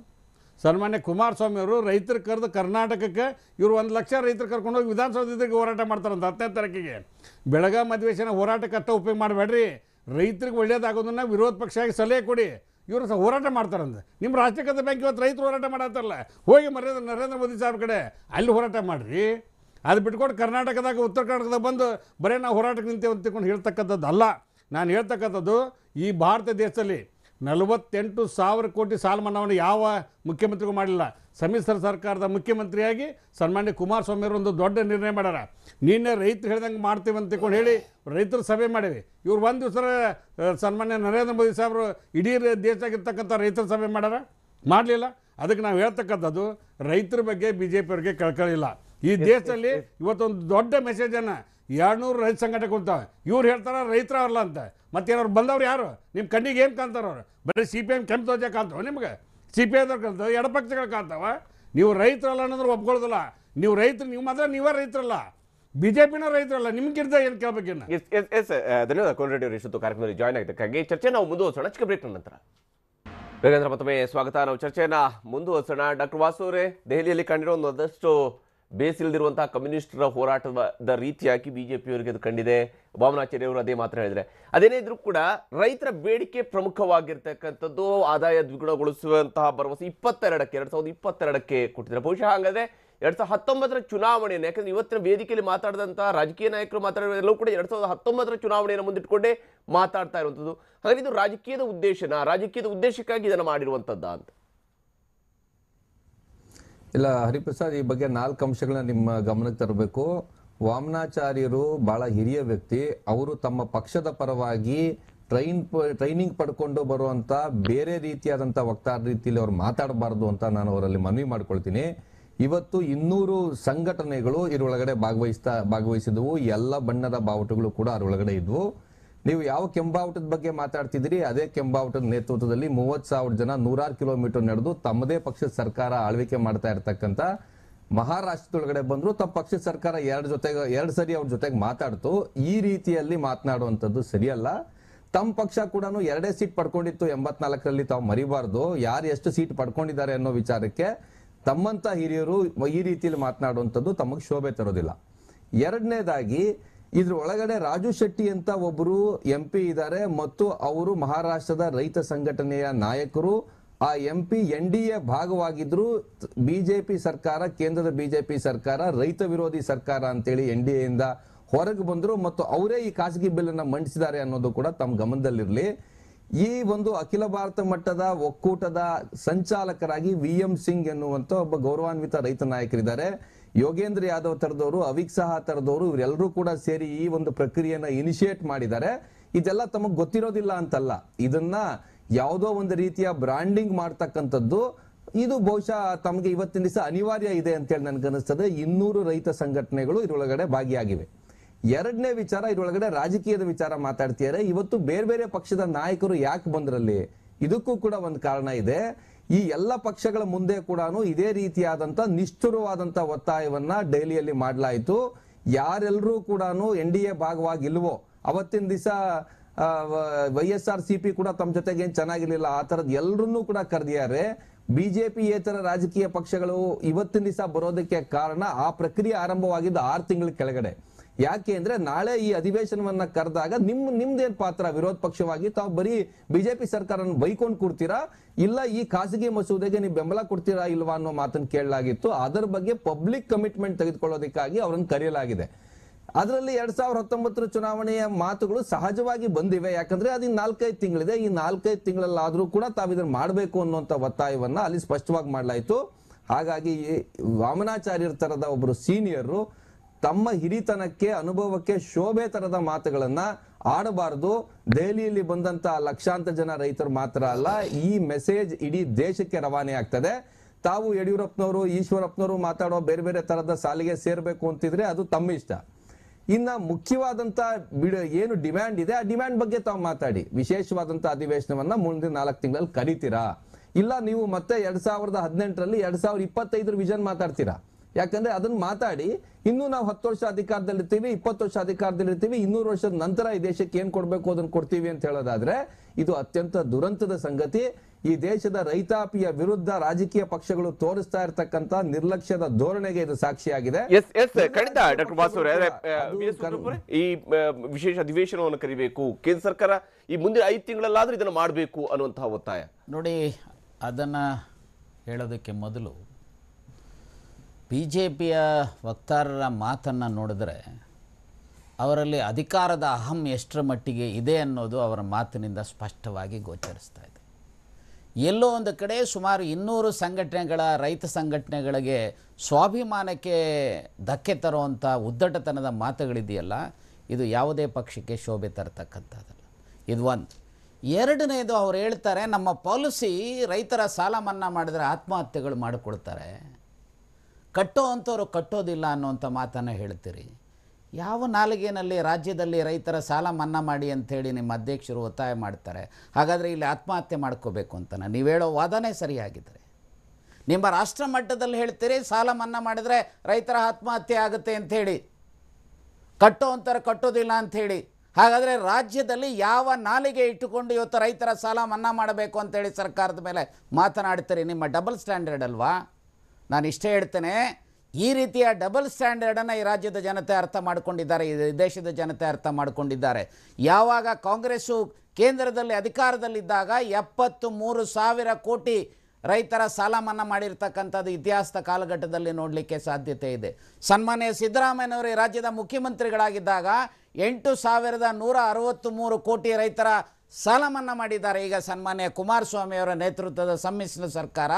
ಸನ್ಮಾನ್ಯ ಕುಮಾರಸ್ವಾಮಿ ಅವರು ರೈತರ ಕರೆದು ಕರ್ನಾಟಕಕ್ಕೆ ಇವರು 1 ಲಕ್ಷ ರೈತರು ಕರ್ಕೊಂಡೋಗಿ ವಿಧಾನಸೌಧಕ್ಕೆ ಹೋರಾಟ ಮಾಡ್ತಾರಂತ 10ನೇ ತಾರೀಕಿಗೆ. ಬೆಳಗಾವಿ ಅಧಿವೇಶನ ಹೋರಾಟಕ್ಕೆ ಅಷ್ಟ ಉಪಯೋಗ ಮಾಡಬೇಡ್ರಿ, ರೈತರಿಗೆ ಒಳ್ಳೇದಾಗೋದನ್ನ ವಿರೋಧ ಪಕ್ಷವಾಗಿ ಸಲಹೆ ಕೊಡಿ. ಇವರು ಸಹ ಹೋರಾಟ ಮಾಡ್ತಾರಂತ. ನಿಮ್ಮ ರಾಷ್ಟ್ರೀಕೃತ ಬ್ಯಾಂಕ್ ಇವತ್ತು ರೈತರು ಹೋರಾಟ ಮಾಡತ್ತಾರಲ್ಲ, ಹೋಗಿ ನರೇಂದ್ರ ಮೋದಿ ಸಾಹೇಬ್ ಕಡೆ ಅಲ್ಲಿ ಹೋರಾಟ ಮಾಡಿರಿ. ಅದು ಬಿಟ್ಕೊಂಡು ಕರ್ನಾಟಕದಾಗ ಉತ್ತರ ಕರ್ನಾಟಕದಾಗ ಬಂದು ಬರೀ ನಾವು ಹೋರಾಟಕ್ಕೆ ನಿಂತೇವೆ ಅಂತ ತಿಳ್ಕೊಂಡು ಹೇಳ್ತಕ್ಕಂಥದ್ದು ಅಲ್ಲ. ನಾನು ಹೇಳ್ತಕ್ಕಂಥದ್ದು, ಈ ಭಾರತ ದೇಶದಲ್ಲಿ 48,000 ಕೋಟಿ ಸಾಲ ಮನ್ನಾವನ್ನು ಯಾವ ಮುಖ್ಯಮಂತ್ರಿಗೂ ಮಾಡಲಿಲ್ಲ. ಸಮ್ಮಿಶ್ರ ಸರ್ಕಾರದ ಮುಖ್ಯಮಂತ್ರಿಯಾಗಿ ಸನ್ಮಾನ್ಯ ಕುಮಾರಸ್ವಾಮಿ ಅವರು ಒಂದು ದೊಡ್ಡ ನಿರ್ಣಯ ಮಾಡ್ಯಾರ. ನಿನ್ನೆ ರೈತರು ಹೇಳ್ದಂಗೆ ಮಾಡ್ತೀವಿ ಅಂತ ತಿಳ್ಕೊಂಡು ಹೇಳಿ ರೈತರು ಸಭೆ ಮಾಡಿವಿ. ಇವ್ರು ಒಂದು ದಿವಸ ಸನ್ಮಾನ್ಯ ನರೇಂದ್ರ ಮೋದಿ ಸಾಹೇಬರು ಇಡೀ ದೇಶದಾಗಿರ್ತಕ್ಕಂಥ ರೈತರ ಸಭೆ ಮಾಡ್ಯಾರ? ಮಾಡಲಿಲ್ಲ. ಅದಕ್ಕೆ ನಾವು ಹೇಳ್ತಕ್ಕಂಥದ್ದು, ರೈತರ ಬಗ್ಗೆ BJP ಅವರಿಗೆ ಕಳ್ಕೊಳ್ಳಿಲ್ಲ. ಈ ದೇಶದಲ್ಲಿ ಇವತ್ತೊಂದು ದೊಡ್ಡ ಮೆಸೇಜನ್ನು 200 ರೈತ ಸಂಘಟನೆ ಕುಂತಾವೆ. ಇವ್ರು ಹೇಳ್ತಾರೆ ರೈತರಲ್ಲ ಅಂತ. ಮತ್ತೇನವ್ರು ಬಂದವ್ರು ಯಾರು? ನಿಮ್ಮ ಕಣ್ಣಿಗೆ ಏನು ಕಾಣ್ತಾರ ಅವ್ರು? ಬರೀ CPM ಕೆಂಪು ಧ್ವಜ ಕಾಣ್ತಾವ ನಿಮ್ಗೆ? CPI ಕಾಣ್ತಾವ, ಎಡಪಕ್ಷಗಳು ಕಾಣ್ತಾವ. ನೀವು ರೈತರಲ್ಲ ಅನ್ನೋದ್ರೆ ಒಪ್ಕೊಳ್ಳೋದಿಲ್ಲ. ನೀವು ರೈತರು, ನೀವು ಮಾತ್ರ ನೀವೇ ರೈತರಲ್ಲ, BJPನ ರೈತರಲ್ಲ. ನಿಮ್ಗಿರ್ದ ಏನು ಕೇಳಬೇಕಿನ್ನ? ಧನ್ಯವಾದ ಕೋನರೆಡ್ಡಿ ಅವರು ಇಷ್ಟೊತ್ತು ಕಾರ್ಯಕ್ರಮದಲ್ಲಿ ಜಾಯ್ನ್ ಆಗಿದ್ದಕ್ಕಾಗಿ. ಚರ್ಚೆ ನಾವು ಮುಂದುವರಿಸೋಣ ಚಿಕ್ಕ ಬ್ರೇಕ್ ನಂತರ. ಬೇಗೇಂದ್ರ ಮತ್ತೊಮ್ಮೆ ಸ್ವಾಗತ. ನಾವು ಚರ್ಚೆಯನ್ನ ಮುಂದುವರಿಸೋಣ. ಡಾಕ್ಟರ್ ವಾಸು ಅವರೇ, ದೆಹಲಿಯಲ್ಲಿ ಕಂಡಿರೋ ಒಂದಷ್ಟು ಬೇಸಿಲ್ದಿರುವಂತಹ ಕಮ್ಯುನಿಸ್ಟರ ಹೋರಾಟದ ರೀತಿಯಾಗಿ ಬಿಜೆಪಿಯವರಿಗೆ ಅದು ಕಂಡಿದೆ. ವಾಮನಾಚಾರ್ಯ ಅವರು ಅದೇ ಮಾತ್ರ ಹೇಳಿದ್ರೆ, ಅದೇನೇ ಇದ್ರೂ ಕೂಡ ರೈತರ ಬೇಡಿಕೆ ಪ್ರಮುಖವಾಗಿರ್ತಕ್ಕಂಥದ್ದು ಆದಾಯ ದ್ವಿಗುಣಗೊಳಿಸುವಂತಹ ಭರವಸೆ 2022ಕ್ಕೆ ಕೊಟ್ಟಿದ್ದಾರೆ. ಬಹುಶಃ ಹಾಗಾದ್ರೆ 2019 ಚುನಾವಣೆಯನ್ನು, ಯಾಕಂದ್ರೆ ಇವತ್ತಿನ ವೇದಿಕೆಯಲ್ಲಿ ಮಾತಾಡಿದಂತಹ ರಾಜಕೀಯ ನಾಯಕರು ಮಾತಾಡೋದೆಲ್ಲವೂ ಕೂಡ 2019 ಚುನಾವಣೆಯನ್ನು ಮುಂದಿಟ್ಟುಕೊಂಡೇ ಮಾತಾಡ್ತಾ ಇರುವಂಥದ್ದು. ಹಾಗಾಗಿ ಇದು ರಾಜಕೀಯದ ಉದ್ದೇಶಕ್ಕಾಗಿ ಇದನ್ನು ಮಾಡಿರುವಂಥದ್ದ ಅಂತ? ಇಲ್ಲ ಹರಿಪ್ರಸಾದ್, ಈ ಬಗ್ಗೆ 4 ಅಂಶಗಳನ್ನ ನಿಮ್ಮ ಗಮನಕ್ಕೆ ತರಬೇಕು. ವಾಮನಾಚಾರ್ಯರು ಬಹಳ ಹಿರಿಯ ವ್ಯಕ್ತಿ. ಅವರು ತಮ್ಮ ಪಕ್ಷದ ಪರವಾಗಿ ಟ್ರೈನಿಂಗ್ ಪಡ್ಕೊಂಡು ಬರುವಂತ ಬೇರೆ ರೀತಿಯಾದಂಥ ವಕ್ತಾರ ರೀತಿಯಲ್ಲಿ ಅವ್ರು ಮಾತಾಡಬಾರ್ದು ಅಂತ ನಾನು ಅವರಲ್ಲಿ ಮನವಿ ಮಾಡ್ಕೊಳ್ತೀನಿ. ಇವತ್ತು 200 ಸಂಘಟನೆಗಳು ಇದರೊಳಗಡೆ ಭಾಗವಹಿಸಿದವು. ಎಲ್ಲ ಬಣ್ಣದ ಬಾವುಟಗಳು ಕೂಡ ಅದರೊಳಗಡೆ ಇದ್ವು. ನೀವು ಯಾವ ಕೆಂಬಾವುಟದ ಬಗ್ಗೆ ಮಾತಾಡ್ತಿದ್ರಿ, ಅದೇ ಕೆಂಬಾವುಟದ ನೇತೃತ್ವದಲ್ಲಿ 30,000 ಜನ 106 ಕಿಲೋಮೀಟರ್ ನಡೆದು ತಮ್ಮದೇ ಪಕ್ಷದ ಸರ್ಕಾರ ಆಳ್ವಿಕೆ ಮಾಡ್ತಾ ಇರ್ತಕ್ಕಂಥ ಮಹಾರಾಷ್ಟ್ರದೊಳಗಡೆ ಬಂದ್ರು. ತಮ್ಮ ಪಕ್ಷದ ಸರ್ಕಾರ 2 ಸರಿ ಅವ್ರ ಜೊತೆಗೆ ಮಾತಾಡ್ತು. ಈ ರೀತಿಯಲ್ಲಿ ಮಾತನಾಡುವಂಥದ್ದು ಸರಿಯಲ್ಲ. ತಮ್ಮ ಪಕ್ಷ ಕೂಡ 2 ಸೀಟ್ ಪಡ್ಕೊಂಡಿತ್ತು 84ರಲ್ಲಿ. ತಾವು ಮರಿಬಾರ್ದು. ಯಾರು ಎಷ್ಟು ಸೀಟ್ ಪಡ್ಕೊಂಡಿದ್ದಾರೆ ಅನ್ನೋ ವಿಚಾರಕ್ಕೆ ತಮ್ಮಂತ ಹಿರಿಯರು ಈ ರೀತಿಯಲ್ಲಿ ಮಾತನಾಡುವಂಥದ್ದು ತಮಗೆ ಶೋಭೆ ತರೋದಿಲ್ಲ. ಎರಡನೇದಾಗಿ, ಇದ್ರ ಒಳಗಡೆ ರಾಜು ಶೆಟ್ಟಿ ಅಂತ ಒಬ್ಬರು MP ಇದ್ದಾರೆ ಮತ್ತು ಅವರು ಮಹಾರಾಷ್ಟ್ರದ ರೈತ ಸಂಘಟನೆಯ ನಾಯಕರು. ಆ MP NDA ಭಾಗವಾಗಿದ್ರು. ಬಿಜೆಪಿ ಸರ್ಕಾರ, ಕೇಂದ್ರದ ಬಿಜೆಪಿ ಸರ್ಕಾರ ರೈತ ವಿರೋಧಿ ಸರ್ಕಾರ ಅಂತೇಳಿ NDA ಇಂದ ಹೊರಗೆ ಬಂದ್ರು ಮತ್ತು ಅವರೇ ಈ ಖಾಸಗಿ ಬಿಲ್ ಅನ್ನ ಮಂಡಿಸಿದ್ದಾರೆ ಅನ್ನೋದು ಕೂಡ ತಮ್ಮ ಗಮನದಲ್ಲಿರಲಿ. ಈ ಒಂದು ಅಖಿಲ ಭಾರತ ಮಟ್ಟದ ಒಕ್ಕೂಟದ ಸಂಚಾಲಕರಾಗಿ VM ಸಿಂಗ್ ಎನ್ನುವಂತ ಒಬ್ಬ ಗೌರವಾನ್ವಿತ ರೈತ ನಾಯಕರಿದ್ದಾರೆ. ಯೋಗೇಂದ್ರ ಯಾದವ್ ತರದವರು, ಅವಿಕ್ ಸಹಾ ತರದವರು, ಇವರೆಲ್ಲರೂ ಕೂಡ ಸೇರಿ ಈ ಒಂದು ಪ್ರಕ್ರಿಯೆಯನ್ನ ಇನಿಷಿಯೇಟ್ ಮಾಡಿದ್ದಾರೆ. ಇದೆಲ್ಲ ತಮಗೆ ಗೊತ್ತಿರೋದಿಲ್ಲ ಅಂತಲ್ಲ, ಇದನ್ನ ಯಾವುದೋ ಒಂದು ರೀತಿಯ ಬ್ರಾಂಡಿಂಗ್ ಮಾಡ್ತಕ್ಕಂಥದ್ದು. ಇದು ಬಹುಶಃ ತಮಗೆ ಇವತ್ತಿನ ದಿವಸ ಅನಿವಾರ್ಯ ಇದೆ ಅಂತೇಳಿ ನನ್ಗನ್ನಿಸ್ತದೆ. 200 ರೈತ ಸಂಘಟನೆಗಳು ಇದರೊಳಗಡೆ ಭಾಗಿಯಾಗಿವೆ. ಎರಡನೇ ವಿಚಾರ, ಇದರೊಳಗಡೆ ರಾಜಕೀಯದ ವಿಚಾರ ಮಾತಾಡ್ತಿದ್ದಾರೆ. ಇವತ್ತು ಬೇರೆ ಬೇರೆ ಪಕ್ಷದ ನಾಯಕರು ಯಾಕೆ ಬಂದ್ರಲ್ಲಿ, ಇದಕ್ಕೂ ಕೂಡ ಒಂದು ಕಾರಣ ಇದೆ. ಈ ಎಲ್ಲ ಪಕ್ಷಗಳ ಮುಂದೆ ಕೂಡ ಇದೇ ರೀತಿಯಾದಂತ ನಿಷ್ಠುರವಾದಂತ ಒತ್ತಾಯವನ್ನ ದೆಹಲಿಯಲ್ಲಿ ಮಾಡಲಾಯಿತು. ಯಾರೆಲ್ಲರೂ ಕೂಡ NDA ಭಾಗವಾಗಿಲ್ವೋ ಅವತ್ತಿನ ದಿವಸ YSRCP ಕೂಡ ತಮ್ಮ ಜೊತೆಗೆ ಏನ್ ಚೆನ್ನಾಗಿರ್ಲಿಲ್ಲ, ಆ ತರದ್ ಎಲ್ಲರನ್ನೂ ಕೂಡ ಕರೆದಿದ್ದಾರೆ. ಬಿಜೆಪಿ ಏತರ ರಾಜಕೀಯ ಪಕ್ಷಗಳು ಇವತ್ತಿನ ದಿವಸ ಬರೋದಕ್ಕೆ ಕಾರಣ ಆ ಪ್ರಕ್ರಿಯೆ ಆರಂಭವಾಗಿದ್ದು 6 ತಿಂಗಳ ಕೆಳಗಡೆ. ಯಾಕೆ ಅಂದ್ರೆ ನಾಳೆ ಈ ಅಧಿವೇಶನವನ್ನ ಕರೆದಾಗ ನಿಮ್ದೇನ್ ಪಾತ್ರ? ವಿರೋಧ ಪಕ್ಷವಾಗಿ ತಾವು ಬರೀ ಬಿಜೆಪಿ ಸರ್ಕಾರನ ಬೈಕೊಂಡು ಕೊಡ್ತೀರಾ, ಇಲ್ಲ ಈ ಖಾಸಗಿ ಮಸೂದೆಗೆ ನೀವು ಬೆಂಬಲ ಕೊಡ್ತೀರಾ ಇಲ್ವಾ ಅನ್ನೋ ಮಾತನ್ನು ಕೇಳಲಾಗಿತ್ತು. ಅದರ ಬಗ್ಗೆ ಪಬ್ಲಿಕ್ ಕಮಿಟ್ಮೆಂಟ್ ತೆಗೆದುಕೊಳ್ಳೋದಕ್ಕಾಗಿ ಅವರನ್ನು ಕರೆಯಲಾಗಿದೆ. ಅದರಲ್ಲಿ 2019 ಚುನಾವಣೆಯ ಮಾತುಗಳು ಸಹಜವಾಗಿ ಬಂದಿವೆ. ಯಾಕಂದ್ರೆ ಅದು 4-5 ತಿಂಗಳಿದೆ. ಈ 4-5 ತಿಂಗಳಲ್ಲಾದ್ರೂ ಕೂಡ ತಾವು ಇದನ್ನ ಮಾಡಬೇಕು ಅನ್ನುವಂತ ಒತ್ತಾಯವನ್ನ ಅಲ್ಲಿ ಸ್ಪಷ್ಟವಾಗಿ ಮಾಡಲಾಯಿತು. ಹಾಗಾಗಿ ವಾಮನಾಚಾರ್ಯರ ತರದ ಒಬ್ಬರು ಸೀನಿಯರು ತಮ್ಮ ಹಿರಿತನಕ್ಕೆ, ಅನುಭವಕ್ಕೆ ಶೋಭೆ ತರದ ಮಾತುಗಳನ್ನ ಆಡಬಾರದು. ದೆಹಲಿಯಲ್ಲಿ ಬಂದಂತ ಲಕ್ಷಾಂತರ ಜನ ರೈತರು ಮಾತ್ರ ಅಲ್ಲ, ಈ ಮೆಸೇಜ್ ಇಡೀ ದೇಶಕ್ಕೆ ರವಾನೆ ಆಗ್ತದೆ. ತಾವು ಯಡಿಯೂರಪ್ಪನವರು, ಈಶ್ವರಪ್ಪನವರು ಮಾತಾಡೋ ಬೇರೆ ಬೇರೆ ತರದ ಸಾಲಿಗೆ ಸೇರ್ಬೇಕು ಅಂತಿದ್ರೆ ಅದು ತಮ್ಮ ಇಷ್ಟ. ಇನ್ನ ಮುಖ್ಯವಾದಂತ ಏನು ಡಿಮ್ಯಾಂಡ್ ಇದೆ, ಆ ಡಿಮ್ಯಾಂಡ್ ಬಗ್ಗೆ ತಾವು ಮಾತಾಡಿ. ವಿಶೇಷವಾದಂತ ಅಧಿವೇಶನವನ್ನ ಮುಂದಿನ 4 ತಿಂಗಳಲ್ಲಿ ಕರೀತೀರಾ, ಇಲ್ಲ ನೀವು ಮತ್ತೆ 2018ರಲ್ಲಿ 2025 ವಿಷನ್ ಮಾತಾಡ್ತೀರಾ? ಯಾಕಂದ್ರೆ ಅದನ್ನ ಮಾತಾಡಿ, ಇನ್ನೂ ನಾವು 10 ವರ್ಷ ಅಧಿಕಾರದಲ್ಲಿರ್ತೀವಿ, 20 ವರ್ಷ ಅಧಿಕಾರದಲ್ಲಿರ್ತೀವಿ, 200 ವರ್ಷದ ನಂತರ ಈ ದೇಶಕ್ಕೆ ಏನ್ ಕೊಡ್ಬೇಕು ಅದನ್ನ ಕೊಡ್ತೀವಿ ಅಂತ ಹೇಳೋದಾದ್ರೆ ಇದು ಅತ್ಯಂತ ದುರಂತದ ಸಂಗತಿ. ಈ ದೇಶದ ರೈತಾಪಿಯ ವಿರುದ್ಧ ರಾಜಕೀಯ ಪಕ್ಷಗಳು ತೋರಿಸ್ತಾ ಇರತಕ್ಕಂತ ನಿರ್ಲಕ್ಷ್ಯದ ಧೋರಣೆಗೆ ಇದು ಸಾಕ್ಷಿಯಾಗಿದೆ. ಖಂಡಿತ ಡಾಕ್ಟರ್ ವಾಸು ಅವರೇ, ಈ ವಿಶೇಷ ಅಧಿವೇಶನವನ್ನು ಕರಿಬೇಕು, ಕೇಂದ್ರ ಸರ್ಕಾರ ಈ ಮುಂದಿನ 5 ತಿಂಗಳಲ್ಲಾದ್ರೂ ಇದನ್ನು ಮಾಡಬೇಕು ಅನ್ನುವಂತಹ ಒತ್ತಾಯ. ನೋಡಿ, ಅದನ್ನ ಹೇಳೋದಕ್ಕೆ ಮೊದಲು BJPಯ ವಕ್ತಾರರ ಮಾತನ್ನು ನೋಡಿದ್ರೆ ಅವರಲ್ಲಿ ಅಧಿಕಾರದ ಅಹಂ ಎಷ್ಟರ ಮಟ್ಟಿಗೆ ಇದೆ ಅನ್ನೋದು ಅವರ ಮಾತಿನಿಂದ ಸ್ಪಷ್ಟವಾಗಿ ಗೋಚರಿಸ್ತಾ ಇದೆ. ಎಲ್ಲೋ ಒಂದು ಕಡೆ ಸುಮಾರು 200 ಸಂಘಟನೆಗಳ, ರೈತ ಸಂಘಟನೆಗಳಿಗೆ ಸ್ವಾಭಿಮಾನಕ್ಕೆ ಧಕ್ಕೆ ತರುವಂಥ ಉದ್ದಟತನದ ಮಾತುಗಳಿದೆಯಲ್ಲ, ಇದು ಯಾವುದೇ ಪಕ್ಷಕ್ಕೆ ಶೋಭೆ ತರತಕ್ಕಂಥದ್ದಲ್ಲ. ಇದು ಒಂದು. ಎರಡನೇದು, ಅವ್ರು ಹೇಳ್ತಾರೆ ನಮ್ಮ ಪಾಲಿಸಿ ರೈತರ ಸಾಲ ಮನ್ನಾ ಮಾಡಿದ್ರೆ ಆತ್ಮಹತ್ಯೆಗಳು ಮಾಡಿಕೊಳ್ತಾರೆ, ಕಟ್ಟೋವಂಥವ್ರು ಕಟ್ಟೋದಿಲ್ಲ ಅನ್ನೋಂಥ ಮಾತನ್ನು ಹೇಳ್ತೀರಿ. ಯಾವ ನಾಲಿಗೆಯಲ್ಲಿ ರಾಜ್ಯದಲ್ಲಿ ರೈತರ ಸಾಲ ಮನ್ನಾ ಮಾಡಿ ಅಂಥೇಳಿ ನಿಮ್ಮ ಅಧ್ಯಕ್ಷರು ಒತ್ತಾಯ ಮಾಡ್ತಾರೆ? ಹಾಗಾದರೆ ಇಲ್ಲಿ ಆತ್ಮಹತ್ಯೆ ಮಾಡ್ಕೋಬೇಕು ಅಂತನ ನೀವು ಹೇಳೋ ವಾದನೇ ಸರಿಯಾಗಿದ್ದರೆ, ನಿಮ್ಮ ರಾಷ್ಟ್ರ ಮಟ್ಟದಲ್ಲಿ ಹೇಳ್ತೀರಿ ಸಾಲ ಮನ್ನಾ ಮಾಡಿದರೆ ರೈತರ ಆತ್ಮಹತ್ಯೆ ಆಗುತ್ತೆ ಅಂಥೇಳಿ, ಕಟ್ಟೋವಂಥವ್ರು ಕಟ್ಟೋದಿಲ್ಲ ಅಂಥೇಳಿ. ಹಾಗಾದರೆ ರಾಜ್ಯದಲ್ಲಿ ಯಾವ ನಾಲಿಗೆ ಇಟ್ಟುಕೊಂಡು ಇವತ್ತು ರೈತರ ಸಾಲ ಮನ್ನಾ ಮಾಡಬೇಕು ಅಂತೇಳಿ ಸರ್ಕಾರದ ಮೇಲೆ ಮಾತನಾಡ್ತೀರಿ? ನಿಮ್ಮ ಡಬಲ್ ಸ್ಟ್ಯಾಂಡರ್ಡ್ ಅಲ್ವಾ? ನಾನು ಇಷ್ಟೇ ಹೇಳ್ತೇನೆ, ಈ ರೀತಿಯ ಡಬಲ್ ಸ್ಟ್ಯಾಂಡರ್ಡನ್ನು ಈ ರಾಜ್ಯದ ಜನತೆ ಅರ್ಥ ಮಾಡಿಕೊಂಡಿದ್ದಾರೆ, ಈ ದೇಶದ ಜನತೆ ಅರ್ಥ ಮಾಡಿಕೊಂಡಿದ್ದಾರೆ. ಯಾವಾಗ ಕಾಂಗ್ರೆಸ್ಸು ಕೇಂದ್ರದಲ್ಲಿ ಅಧಿಕಾರದಲ್ಲಿದ್ದಾಗ 73,000 ಕೋಟಿ ರೈತರ ಸಾಲ ಮನ್ನಾ ಮಾಡಿರ್ತಕ್ಕಂಥದ್ದು ಇತಿಹಾಸದ ಕಾಲಘಟ್ಟದಲ್ಲಿ ನೋಡಲಿಕ್ಕೆ ಸಾಧ್ಯತೆ ಇದೆ. ಸನ್ಮಾನ್ಯ ಸಿದ್ದರಾಮಯ್ಯನವರು ಈ ರಾಜ್ಯದ ಮುಖ್ಯಮಂತ್ರಿಗಳಾಗಿದ್ದಾಗ 8,163 ಕೋಟಿ ರೈತರ ಸಾಲ ಮನ್ನಾ ಮಾಡಿದ್ದಾರೆ. ಈಗ ಸನ್ಮಾನ್ಯ ಕುಮಾರಸ್ವಾಮಿ ಅವರ ನೇತೃತ್ವದ ಸಮ್ಮಿಶ್ರ ಸರ್ಕಾರ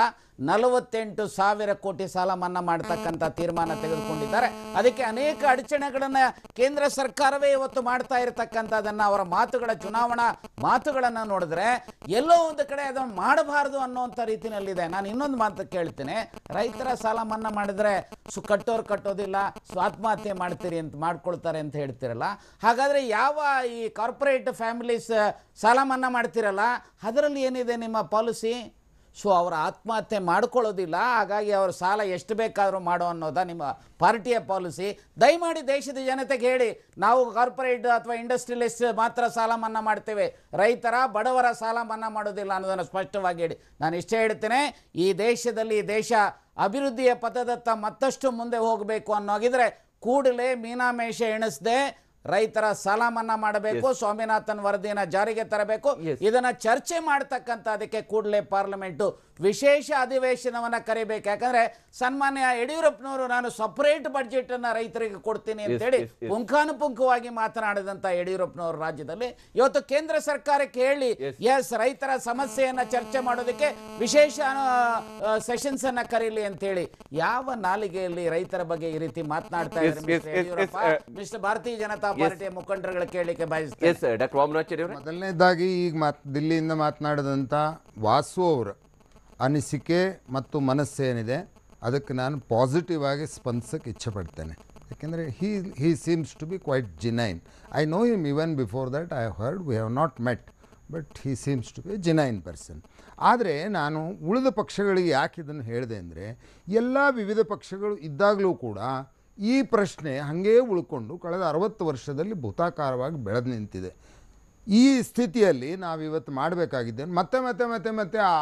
48,000 ಕೋಟಿ ಸಾಲ ಮನ್ನಾ ಮಾಡತಕ್ಕಂಥ ತೀರ್ಮಾನ ತೆಗೆದುಕೊಂಡಿದ್ದಾರೆ. ಅದಕ್ಕೆ ಅನೇಕ ಅಡಚಣೆಗಳನ್ನು ಕೇಂದ್ರ ಸರ್ಕಾರವೇ ಇವತ್ತು ಮಾಡ್ತಾ ಇರತಕ್ಕಂಥದ್ದನ್ನು, ಅವರ ಮಾತುಗಳ ಚುನಾವಣಾ ಮಾತುಗಳನ್ನು ನೋಡಿದ್ರೆ ಎಲ್ಲೋ ಒಂದು ಕಡೆ ಅದನ್ನು ಮಾಡಬಾರ್ದು ಅನ್ನೋಂಥ ರೀತಿಯಲ್ಲಿದೆ. ನಾನು ಇನ್ನೊಂದು ಮಾತು ಕೇಳ್ತೇನೆ, ರೈತರ ಸಾಲ ಮನ್ನಾ ಮಾಡಿದ್ರೆ ಕಟ್ಟೋರು ಕಟ್ಟೋದಿಲ್ಲ, ಆತ್ಮಹತ್ಯೆ ಮಾಡ್ತೀರಿ ಅಂತ ಮಾಡ್ಕೊಳ್ತಾರೆ ಅಂತ ಹೇಳ್ತಿರಲ್ಲ, ಹಾಗಾದರೆ ಯಾವ ಈ ಕಾರ್ಪೊರೇಟ್ ಫ್ಯಾಮಿಲೀಸ್ ಸಾಲ ಮನ್ನಾ ಮಾಡ್ತಿರಲ್ಲ ಅದರಲ್ಲಿ ಏನಿದೆ ನಿಮ್ಮ ಪಾಲಿಸಿ? ಸೊ ಅವರ ಆತ್ಮಹತ್ಯೆ ಮಾಡ್ಕೊಳ್ಳೋದಿಲ್ಲ, ಹಾಗಾಗಿ ಅವ್ರ ಸಾಲ ಎಷ್ಟು ಬೇಕಾದರೂ ಮಾಡೋ ಅನ್ನೋದ ನಿಮ್ಮ ಪಾರ್ಟಿಯ ಪಾಲಿಸಿ? ದಯಮಾಡಿ ದೇಶದ ಜನತೆಗೆ ಹೇಳಿ, ನಾವು ಕಾರ್ಪೊರೇಟ್ ಅಥವಾ ಇಂಡಸ್ಟ್ರಿಯಲಿಸ್ಟ್ ಮಾತ್ರ ಸಾಲ ಮನ್ನಾ ಮಾಡ್ತೇವೆ, ರೈತರ ಬಡವರ ಸಾಲ ಮನ್ನಾ ಮಾಡೋದಿಲ್ಲ ಅನ್ನೋದನ್ನು ಸ್ಪಷ್ಟವಾಗಿ ಹೇಳಿ. ನಾನು ಇಷ್ಟೇ ಹೇಳ್ತೇನೆ, ಈ ದೇಶದಲ್ಲಿ ದೇಶ ಅಭಿವೃದ್ಧಿಯ ಪಥದತ್ತ ಮತ್ತಷ್ಟು ಮುಂದೆ ಹೋಗಬೇಕು ಅನ್ನೋಗಿದ್ರೆ ಕೂಡಲೇ ಮೀನಾಮೇಷ ಎಣಿಸದೆ ರೈತರ ಸಾಲ ಮನ್ನಾ ಮಾಡಬೇಕು, ಸ್ವಾಮಿನಾಥನ್ ವರದಿಯನ್ನು ಜಾರಿಗೆ ತರಬೇಕು. ಇದನ್ನ ಚರ್ಚೆ ಮಾಡ್ತಕ್ಕಂಥ ಅದಕ್ಕೆ ಕೂಡಲೇ ಪಾರ್ಲಿಮೆಂಟು ವಿಶೇಷ ಅಧಿವೇಶನವನ್ನು ಕರಿಬೇಕು. ಯಾಕಂದ್ರೆ ಸನ್ಮಾನ್ಯ ಯಡಿಯೂರಪ್ಪನವರು ನಾನು ಸಪರೇಟ್ ಬಡ್ಜೆಟ್ ಅನ್ನ ರೈತರಿಗೆ ಕೊಡ್ತೀನಿ ಅಂತೇಳಿ ಪುಂಖಾನುಪುಂಖವಾಗಿ ಮಾತನಾಡಿದಂಥ ಯಡಿಯೂರಪ್ಪನವರು ರಾಜ್ಯದಲ್ಲಿ ಇವತ್ತು ಕೇಂದ್ರ ಸರ್ಕಾರಕ್ಕೆ ಹೇಳಿ ಎಸ್ ರೈತರ ಸಮಸ್ಯೆಯನ್ನ ಚರ್ಚೆ ಮಾಡೋದಕ್ಕೆ ವಿಶೇಷ ಸೆಷನ್ಸ್ ಅನ್ನ ಕರೀಲಿ ಅಂತೇಳಿ ಯಾವ ನಾಲಿಗೆಯಲ್ಲಿ ರೈತರ ಬಗ್ಗೆ ಈ ರೀತಿ ಮಾತನಾಡ್ತಾ ಇದ್ದಾರೆ ಮಿಸ್ಟರ್ ಭಾರತೀಯ ಜನತಾ ಪಾರ್ಟಿಯ ಮುಖಂಡರುಗಳು ಕೇಳಲಿಕ್ಕೆ ಬಯಸ್ತಾರೆ. ಮೊದಲನೇದಾಗಿ ಈಗ ದಿಲ್ಲಿಯಿಂದ ಮಾತನಾಡಿದಂಥ ವಾಸು ಅವರ ಅನಿಸಿಕೆ ಮತ್ತು ಮನಸ್ಸೇನಿದೆ ಅದಕ್ಕೆ ನಾನು ಪಾಸಿಟಿವ್ ಆಗಿ ಸ್ಪಂದಿಸಕ್ಕೆ ಇಚ್ಛೆಪಡ್ತೇನೆ. ಯಾಕೆಂದರೆ he seems to be quite genuine. I know him even before that I heard we have not met, but he seems to be genuine person. ಆದರೆ ನಾನು ಉಳಿದ ಪಕ್ಷಗಳಿಗೆ ಯಾಕೆ ಇದನ್ನು ಹೇಳಿದೆ ಅಂದರೆ, ಎಲ್ಲ ವಿವಿಧ ಪಕ್ಷಗಳು ಇದ್ದಾಗಲೂ ಕೂಡ ಈ ಪ್ರಶ್ನೆ ಹಾಗೇ ಉಳ್ಕೊಂಡು ಕಳೆದ 60 ವರ್ಷದಲ್ಲಿ ಭೂತಾಕಾರವಾಗಿ ಬೆಳೆದು ನಿಂತಿದೆ. ಈ ಸ್ಥಿತಿಯಲ್ಲಿ ನಾವಿವತ್ತು ಮಾಡಬೇಕಾಗಿದ್ದೇನೆ ಮತ್ತೆ ಮತ್ತೆ ಮತ್ತೆ ಮತ್ತೆ ಆ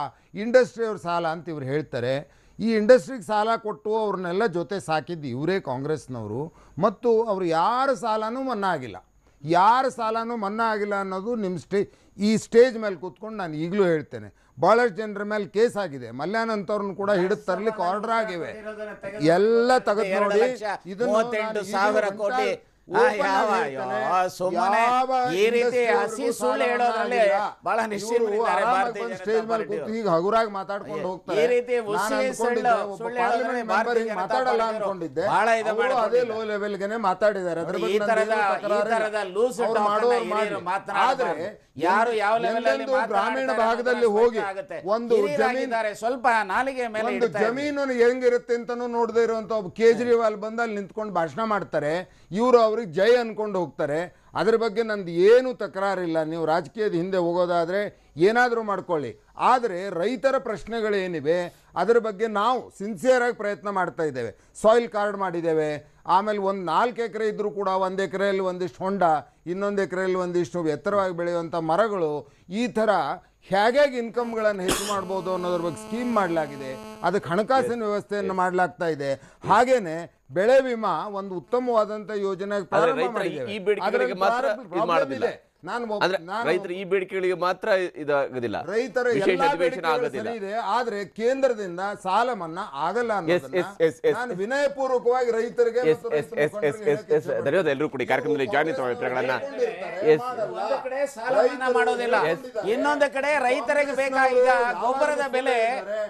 ಇಂಡಸ್ಟ್ರಿಯವ್ರ ಸಾಲ ಅಂತ ಇವ್ರು ಹೇಳ್ತಾರೆ. ಈ ಇಂಡಸ್ಟ್ರಿಗೆ ಸಾಲ ಕೊಟ್ಟು ಅವ್ರನ್ನೆಲ್ಲ ಜೊತೆ ಸಾಕಿದ್ದು ಇವರೇ ಕಾಂಗ್ರೆಸ್ನವರು, ಮತ್ತು ಅವರು ಯಾರ ಸಾಲನೂ ಮನ್ನಾ ಆಗಿಲ್ಲ, ಯಾರ ಸಾಲನೂ ಮನ್ನಾ ಆಗಿಲ್ಲ ಅನ್ನೋದು ನಿಮ್ಮ ಈ ಸ್ಟೇಜ್ ಮೇಲೆ ಕೂತ್ಕೊಂಡು ನಾನು ಈಗಲೂ ಹೇಳ್ತೇನೆ. ಭಾಳಷ್ಟು ಜನರ ಮೇಲೆ ಕೇಸ್ ಆಗಿದೆ, ಮಲ್ಯಾನಂತವ್ರನ್ನ ಕೂಡ ಹಿಡಿದು ತರಲಿಕ್ಕೆ ಆರ್ಡರ್ ಆಗಿವೆ, ಎಲ್ಲ ತೆಗೆದು ನೋಡಿ. ಇದನ್ನು ಸ್ಟೇಜ್ ಮೇಲೆ ಕೂತು ಈಗ ಹಗುರಾಗಿ ಮಾತಾಡ್ಕೊಂಡು ಹೋಗ್ತಾರೆ. ಮಾತಾಡಲ್ಲ ಅನ್ಕೊಂಡಿದ್ದೆ, ಅದೇ ಲೋ ಲೆವೆಲ್ಗೆ ಮಾತಾಡಿದ್ದಾರೆ. ಅದ್ರ ಬಗ್ಗೆ ಆದ್ರೆ ಗ್ರಾಮೀಣ ಭಾಗದಲ್ಲಿ ಹೋಗಿ ಒಂದು ಸ್ವಲ್ಪ ನಾಲಿಗೆ ಮೇಲೆ ಜಮೀನು ಹೆಂಗಿರುತ್ತೆ ಅಂತಾನು ನೋಡದೇ ಇರುವಂತ ಒಬ್ಬ ಕೇಜ್ರಿವಾಲ್ ಬಂದು ಅಲ್ಲಿ ನಿಂತ್ಕೊಂಡು ಭಾಷಣ ಮಾಡ್ತಾರೆ, ಇವರು ಅವ್ರಿಗೆ ಜೈ ಅನ್ಕೊಂಡು ಹೋಗ್ತಾರೆ. ಅದ್ರ ಬಗ್ಗೆ ನಂದು ಏನು ತಕರಾರಿಲ್ಲ, ನೀವು ರಾಜಕೀಯದ ಹಿಂದೆ ಹೋಗೋದಾದ್ರೆ ಏನಾದರೂ ಮಾಡ್ಕೊಳ್ಳಿ. ಆದರೆ ರೈತರ ಪ್ರಶ್ನೆಗಳೇನಿವೆ ಅದರ ಬಗ್ಗೆ ನಾವು ಸಿನ್ಸಿಯರಾಗಿ ಪ್ರಯತ್ನ ಮಾಡ್ತಾ ಇದ್ದೇವೆ. ಸಾಯಿಲ್ ಕಾರ್ಡ್ ಮಾಡಿದ್ದೇವೆ, ಆಮೇಲೆ ಒಂದು 4 ಎಕರೆ ಇದ್ದರೂ ಕೂಡ 1 ಎಕರೆಯಲ್ಲಿ ಒಂದಿಷ್ಟು ಹೊಂಡ, ಇನ್ನೊಂದು ಎಕರೆಯಲ್ಲಿ ಒಂದಿಷ್ಟು ಎತ್ತರವಾಗಿ ಬೆಳೆಯುವಂಥ ಮರಗಳು, ಈ ಥರ ಹೇಗೆ ಇನ್ಕಮ್ಗಳನ್ನು ಹೆಚ್ಚು ಮಾಡ್ಬೋದು ಅನ್ನೋದ್ರ ಬಗ್ಗೆ ಸ್ಕೀಮ್ ಮಾಡಲಾಗಿದೆ. ಅದಕ್ಕೆ ಹಣಕಾಸಿನ ವ್ಯವಸ್ಥೆಯನ್ನು ಮಾಡಲಾಗ್ತಾ ಇದೆ. ಹಾಗೇನೆ ಬೆಳೆ ವಿಮಾ ಒಂದು ಉತ್ತಮವಾದಂಥ ಯೋಜನೆ ಪ್ರಾರಂಭ ಮಾಡಿದ್ದೇವೆ. ರೈತರ ಈ ಬೇಡಿಕೆಗಳಿಗೆ ಮಾತ್ರ ಇದಾಗೋದಿಲ್ಲ, ರೈತರ ಇದೆ. ಆದ್ರೆ ಕೇಂದ್ರದಿಂದ ಸಾಲ ಮನ್ನಾ ಆಗಲ್ಲ ಅನ್ನೋದನ್ನ ನಾನು ವಿನಯಪೂರ್ವಕವಾಗಿ ರೈತರಿಗೆ ಎಲ್ಲರೂ ಕೂಡ ಕಾರ್ಯಕ್ರಮದಲ್ಲಿ ಜಾಯಿನ್ ಅಭಿಪ್ರಾಯಗಳನ್ನ ಮಾಡೋದಿಲ್ಲ. ಇನ್ನೊಂದು ಕಡೆ ರೈತರಿಗೆ ಬೇಕಾಗ ಗೊಬ್ಬರದ ಬೆಲೆ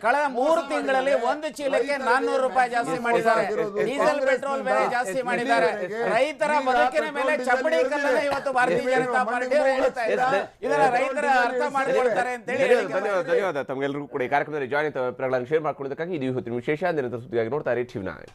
ಕಳೆದ 3 ತಿಂಗಳಲ್ಲಿ 1 ಚೀಲಕ್ಕೆ 400 ರೂಪಾಯಿ ಜಾಸ್ತಿ ಮಾಡಿದ್ದಾರೆ, ಡೀಸೆಲ್ ಪೆಟ್ರೋಲ್ ಬೆಲೆ ಜಾಸ್ತಿ ಮಾಡಿದ್ದಾರೆ. ರೈತರ ಬದುಕಿನ ಮೇಲೆ ಚಪ್ಪಡಿ ಕಲ್ಲನ್ನ ಇವತ್ತು ಭಾರತೀಯ ಜನತಾ ಪಾರ್ಟಿ ಪಾರ್ಟಿ ಹೇಳ್ತಾ ಇದ್ದಾರೆ ಇದನ್ನ ರೈತರ ಅರ್ಥ ಮಾಡ್ಕೊಳ್ತಾರೆ ಅಂತ ಹೇಳಿ ಧನ್ಯವಾದ ತಮಗೆಲ್ಲರಿಗೂ ಕೂಡ ಈ ಕಾರ್ಯಕ್ರಮದಲ್ಲಿ ಜಾಯಿನ್ ಪ್ರಗಳನ್ನ ಶೇರ್ ಮಾಡ್ಕೊಳ್ಳೋದಕ್ಕಾಗಿ ಇದು ಇವತ್ತಿನ ವಿಶೇಷ ನಿರಂತರ ಸುದ್ದಿಗಾಗಿ ನೋಡ್ತಾರೆ ಟಿವಿ9.